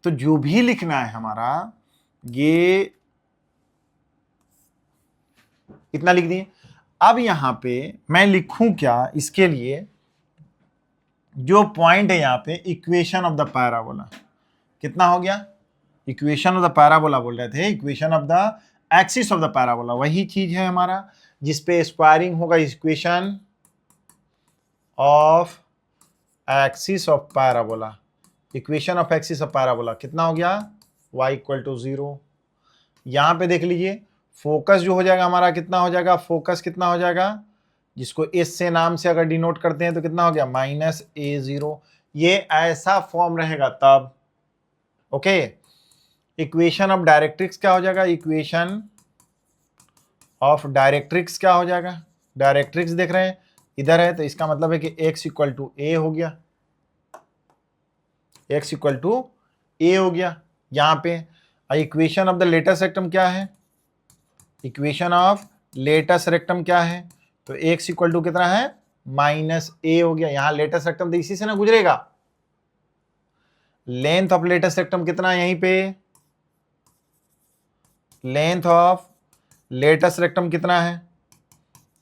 तो जो भी लिखना है हमारा, ये इतना लिख दिए। अब यहां पे मैं लिखूं क्या, इसके लिए जो पॉइंट है यहां पे, इक्वेशन ऑफ द पैराबोला कितना हो गया, इक्वेशन ऑफ द पैराबोला बोल रहे थे, equation of the axis of the parabola, वही चीज है हमारा जिसपे स्क्वायरिंग होगा, equation of axis of parabola. Equation of axis of parabola कितना हो गया y इक्वल टू 0। यहां पे देख लीजिए, फोकस जो हो जाएगा हमारा कितना हो जाएगा, फोकस कितना हो जाएगा, जिसको एस से नाम से अगर डिनोट करते हैं तो कितना हो गया -a0। ये ऐसा फॉर्म रहेगा तब। ओके, इक्वेशन ऑफ डायरेक्ट्रिक्स क्या हो जाएगा, इक्वेशन ऑफ डायरेक्ट्रिक्स क्या हो जाएगा, डायरेक्ट्रिक्स देख रहे हैं इधर है, तो इसका मतलब है कि x इक्वल टू a हो गया। x इक्वल टू a हो गया यहाँ पे। Equation of the latus rectum क्या है, इक्वेशन ऑफ लेटेस्ट रेक्टम क्या है, तो x इक्वल टू कितना है -a हो गया। यहाँ लेटेस्ट रेक्टम तो इसी से ना गुजरेगा, लेंथ ऑफ लेटेस्ट रेक्टम कितना है यहीं पे, लेंथ ऑफ लेटेस्ट रेक्टम कितना है,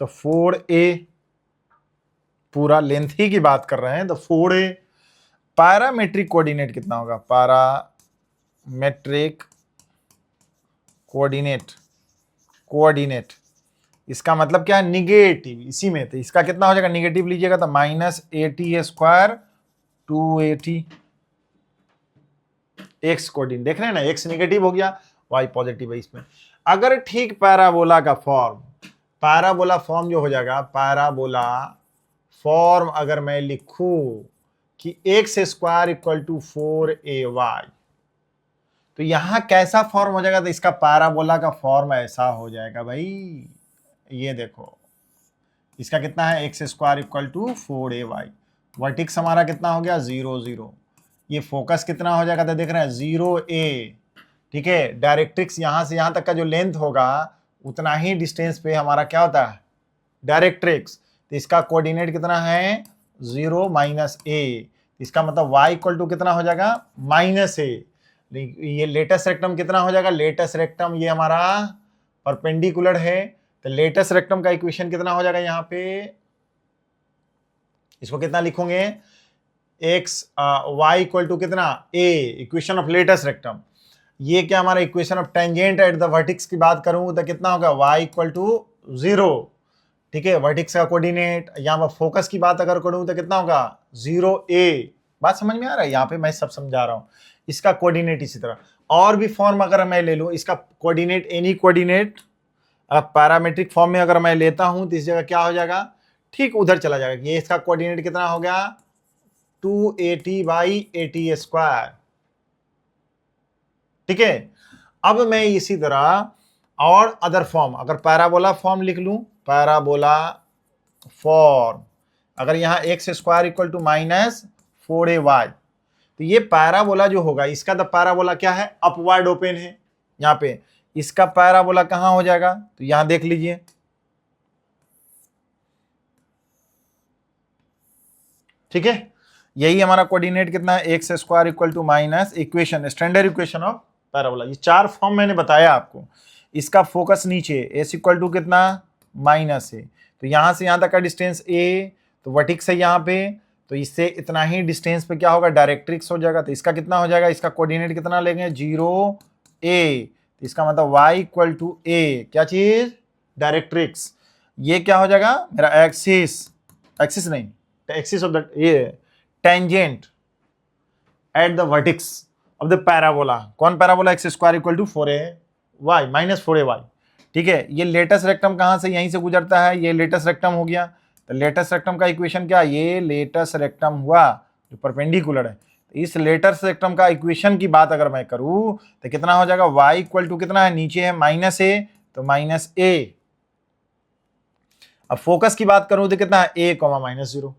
तो 4a, पूरा लेंथ ही की बात कर रहे हैं तो 4a। पैरामेट्रिक कोऑर्डिनेट कितना होगा, पैरामेट्रिक कोऑर्डिनेट इसका मतलब क्या है, निगेटिव, इसी में तो इसका कितना हो जाएगा, निगेटिव लीजिएगा तो -80² 280। एक्स कोऑर्डिनेट देख रहे हैं ना, एक्स निगेटिव हो गया, वाई पॉजिटिव है इसमें। अगर ठीक पैराबोला का फॉर्म, पैराबोला फॉर्म जो हो जाएगा, पैराबोला फॉर्म अगर मैं लिखूं कि x² इक्वल टू 4ay, तो यहां कैसा फॉर्म हो जाएगा, तो इसका पैराबोला का फॉर्म ऐसा हो जाएगा भाई, ये देखो इसका कितना है x² equal to 4ay, vertices हमारा कितना हो गया 0 0, ये फोकस कितना हो जाएगा तो देख रहे हैं 0a, ठीक है। डायरेक्ट्रिक्स यहां से यहां तक का जो लेंथ होगा उतना ही डिस्टेंस पे हमारा क्या होता है डायरेक्ट्रिक्स, तो इसका कोऑर्डिनेट कितना है 0 -a, इसका मतलब y इक्वल टू कितना हो जाएगा -a। ये लेटेस्ट रेक्टम कितना हो जाएगा, लेटेस्ट रेक्टम ये हमारा परपेंडिकुलर है, तो लेटेस्ट रेक्टम का इक्वेशन कितना हो जाएगा यहाँ पे, इसको कितना लिखोगे y इक्वल टू कितना a, equation of latus rectum. ये क्या हमारा equation of tangent at the vertices की बात करूं तो कितना होगा y इक्वल टू 0, ठीक है, वर्टिक्स का कोऑर्डिनेट। यहाँ पर फोकस की बात अगर करूं तो कितना होगा 0a, बात समझ में आ रहा है, यहाँ पे मैं सब समझा रहा हूँ। इसका कोऑर्डिनेट इसी तरह, और भी फॉर्म अगर मैं ले लूं, इसका coordinate any coordinate parametric form में अगर मैं लेता हूं तो इस जगह क्या हो जाएगा, ठीक उधर चला जाएगा। ये इसका कोऑर्डिनेट कितना हो गया 280/80², ठीक है। अब मैं इसी तरह और अदर फॉर्म, अगर पैराबोला फॉर्म लिख लूं, पैराबोला फॉर्म अगर यहां x² इक्वल टू -4ay, तो ये पैराबोला जो होगा इसका द पैराबोला क्या है, अपवर्ड ओपन है। यहाँ पे इसका पैराबोला कहां हो जाएगा, तो यहां देख लीजिए, ठीक है। यही हमारा कोऑर्डिनेट कितना है x² equal to minus equation, standard equation of parabola. ये चार फॉर्म मैंने बताया आपको। इसका फोकस नीचे s इक्वल टू कितना -a, तो यहां से यहां तक का डिस्टेंस a, तो वर्टिक्स है यहाँ पे, तो इससे इतना ही डिस्टेंस पे क्या होगा डायरेक्ट्रिक्स हो जाएगा, तो इसका कितना हो जाएगा, इसका कोऑर्डिनेट कितना लेंगे 0a, तो इसका मतलब y इक्वल टू a, क्या चीज डायरेक्ट्रिक्स। ये क्या हो जाएगा मेरा एक्सिस नहीं, एक्सिस ऑफ द ये tangent at the vertex of the parabola. कौन parabola, x² equal to 4ay -4ay, ठीक है। ये लेटेस्ट रेक्टम कहां से, यहीं से गुजरता है, ये लेटेस्ट रेक्टम हो गया। तो लेटेस्ट रेक्टम का इक्वेशन क्या, ये लेटेस्ट रेक्टम हुआ जो परपेंडिकुलर है, तो इस लेटेस्ट रेक्टम का इक्वेशन की बात अगर मैं करूं तो कितना हो जाएगा, y इक्वल टू कितना है, नीचे है -a, तो -a। अब फोकस की बात करूं तो कितना है a, -0।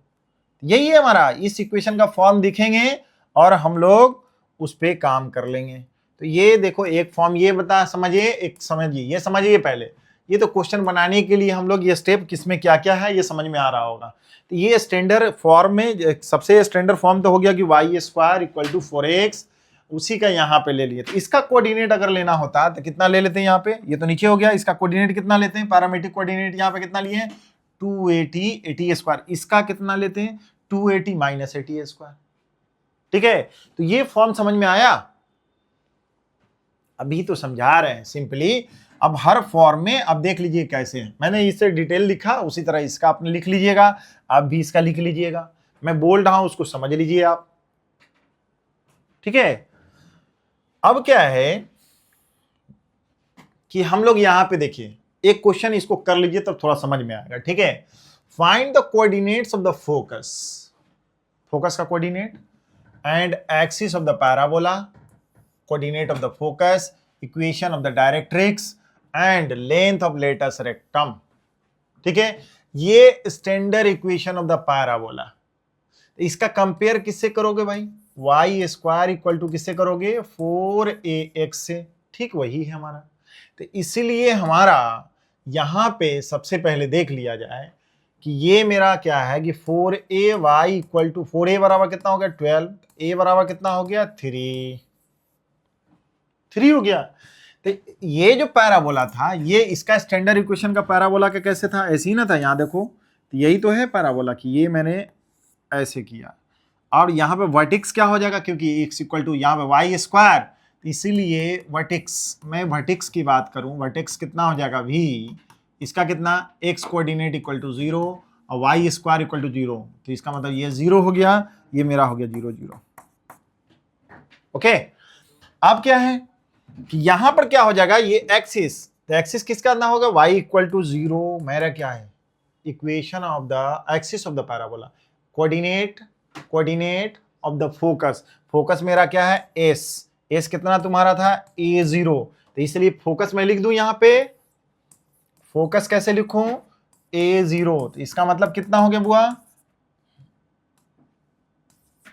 यही है हमारा, इस इक्वेशन का फॉर्म दिखेंगे और हम लोग उस पे काम कर लेंगे। तो ये देखो एक फॉर्म, ये बता समझिए, एक समझिए, ये समझिए पहले, ये तो क्वेश्चन बनाने के लिए हम लोग ये स्टेप किसमें क्या क्या है ये समझ में आ रहा होगा। तो ये स्टैंडर्ड फॉर्म में सबसे स्टैंडर्ड फॉर्म तो हो गया कि y² इक्वल टू 4x, उसी का यहाँ पे ले लिए। तो इसका कोऑर्डिनेट अगर लेना होता तो कितना ले लेते हैं, यहाँ पे ये तो नीचे हो गया, इसका कोऑर्डिनेट कितना लेते हैं, पैरामेट्रिक कोऑर्डिनेट यहाँ पे कितना लिए हैं 280/80², इसका कितना लेते हैं 280 -80², ठीक है। तो ये फॉर्म समझ में आया, अभी तो समझा रहे हैं सिंपली। अब हर फॉर्म में अब देख लीजिए कैसे है, मैंने इससे डिटेल लिखा, उसी तरह इसका आपने लिख लीजिएगा, आप भी इसका लिख लीजिएगा, मैं बोल रहा हूं उसको समझ लीजिए आप, ठीक है। अब क्या है कि हम लोग यहां पे देखिए एक क्वेश्चन, इसको कर लीजिए तब थोड़ा समझ में आएगा, ठीक है। Find the coordinates of the focus, focus का coordinate and axis of the parabola, coordinate of the focus, equation of the directrix and length of latus rectum, ठीक है। ये standard equation of the parabola. इसका compare किससे करोगे भाई, Y square equal to किससे करोगे 4ax से, ठीक वही है हमारा। तो इसीलिए हमारा यहां पे सबसे पहले देख लिया जाए कि ये मेरा क्या है कि 4ay इक्वल टू 4a बराबर कितना हो गया 12, a बराबर कितना हो गया 3 हो गया। तो ये जो पैराबोला था ये इसका स्टैंडर्ड इक्वेशन का पैराबोला का कैसे था, ऐसे ही ना था, यहाँ देखो तो यही तो है पैराबोला कि ये मैंने ऐसे किया और यहाँ पे वर्टिक्स क्या हो जाएगा क्योंकि x इक्वल टू यहाँ पे वाई स्क्वायर, तो इसीलिए वर्टिक्स, मैं वर्टिक्स की बात करूं वर्टिक्स कितना हो जाएगा v, इसका कितना x कोऑर्डिनेट इक्वल टू 0 और वाई स्क्वायर इक्वल टू 0, तो इसका मतलब ये 0 हो गया, ये मेरा हो गया 0 0। ओके, अब क्या है कि यहां पर क्या हो जाएगा ये एक्सिस, तो एक्सिस किसका ना होगा y इक्वल टू 0, मेरा क्या है equation of the axis of the parabola, coordinate of the focus, focus मेरा क्या है एस कितना तुम्हारा था a0, तो इसलिए फोकस मैं लिख दूं यहां पे, फोकस कैसे लिखूं a0, तो इसका मतलब कितना हो गया बुआ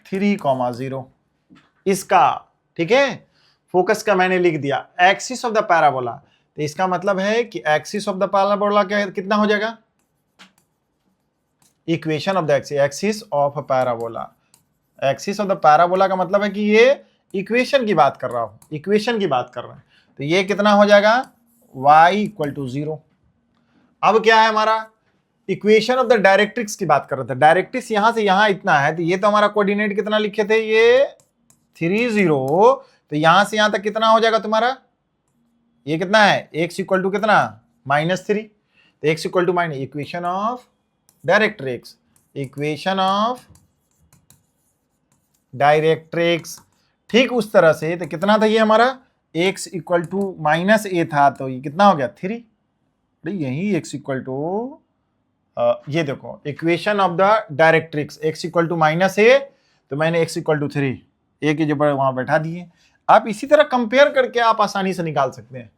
3,0 इसका, ठीक है फोकस का मैंने लिख दिया एक्सिस ऑफ द पैराबोला, तो इसका मतलब है कि एक्सिस ऑफ द पैराबोला क्या कितना हो जाएगा equation of the axis of a parabola, axis of the parabola का मतलब है कि ये इक्वेशन की बात कर रहा हूं, इक्वेशन की बात कर रहे हैं, तो ये कितना हो जाएगा y इक्वल टू 0। अब क्या है हमारा इक्वेशन ऑफ द डायरेक्ट्रिक्स की बात कर रहे थे, डायरेक्ट्रिक्स यहां से यहां इतना है, तो ये तो हमारा कोऑर्डिनेट कितना लिखे थे ये 3 0, तो यहां से यहां तक कितना हो जाएगा तुम्हारा, ये कितना है x इक्वल टू कितना -3, तो x equal to minus equation of directrix, equation of directrix, ठीक उस तरह से, तो कितना था ये हमारा x इक्वल टू -a था, तो ये कितना हो गया 3, यही x इक्वल टू ये देखो equation of the directrix x equal to -a, तो मैंने x इक्वल टू 3 a की जगह वहां बैठा दिए, आप इसी तरह कंपेयर करके आप आसानी से निकाल सकते हैं,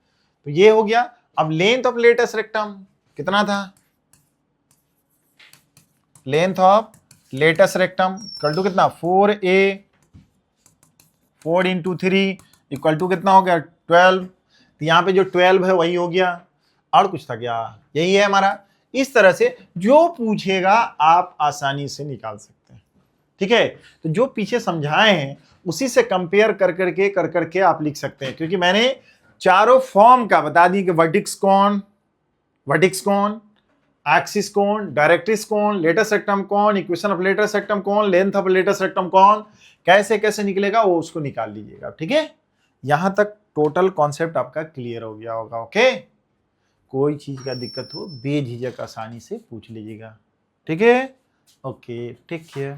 तो ये हो गया। अब लेंथ ऑफ लेटेस्ट रेक्टम कितना था, length of latus rectum equal to कितना 4a, 4 इंटू 3 इक्वल टू कितना हो गया 12, तो यहाँ पे जो 12 है वही हो गया, और कुछ था क्या, यही है हमारा। इस तरह से जो पूछेगा आप आसानी से निकाल सकते हैं, ठीक है, तो जो पीछे समझाए हैं उसी से कंपेयर कर करके आप लिख सकते हैं, क्योंकि मैंने चारों फॉर्म का बता दी कि वर्टिक्स कौन, एक्सिस कौन, डायरेक्ट्रिक्स कौन, लेटेस्ट रेक्टम कौन, इक्वेशन ऑफ लेटेस्ट रेक्टम कौन, लेंथ ऑफ लेटेस्ट रेक्टम कौन, कैसे कैसे निकलेगा वो उसको निकाल लीजिएगा, ठीक है। यहां तक टोटल कॉन्सेप्ट आपका क्लियर हो गया होगा। ओके, कोई चीज का दिक्कत हो बेझिझक आसानी से पूछ लीजिएगा, ठीक है। Okay, take care.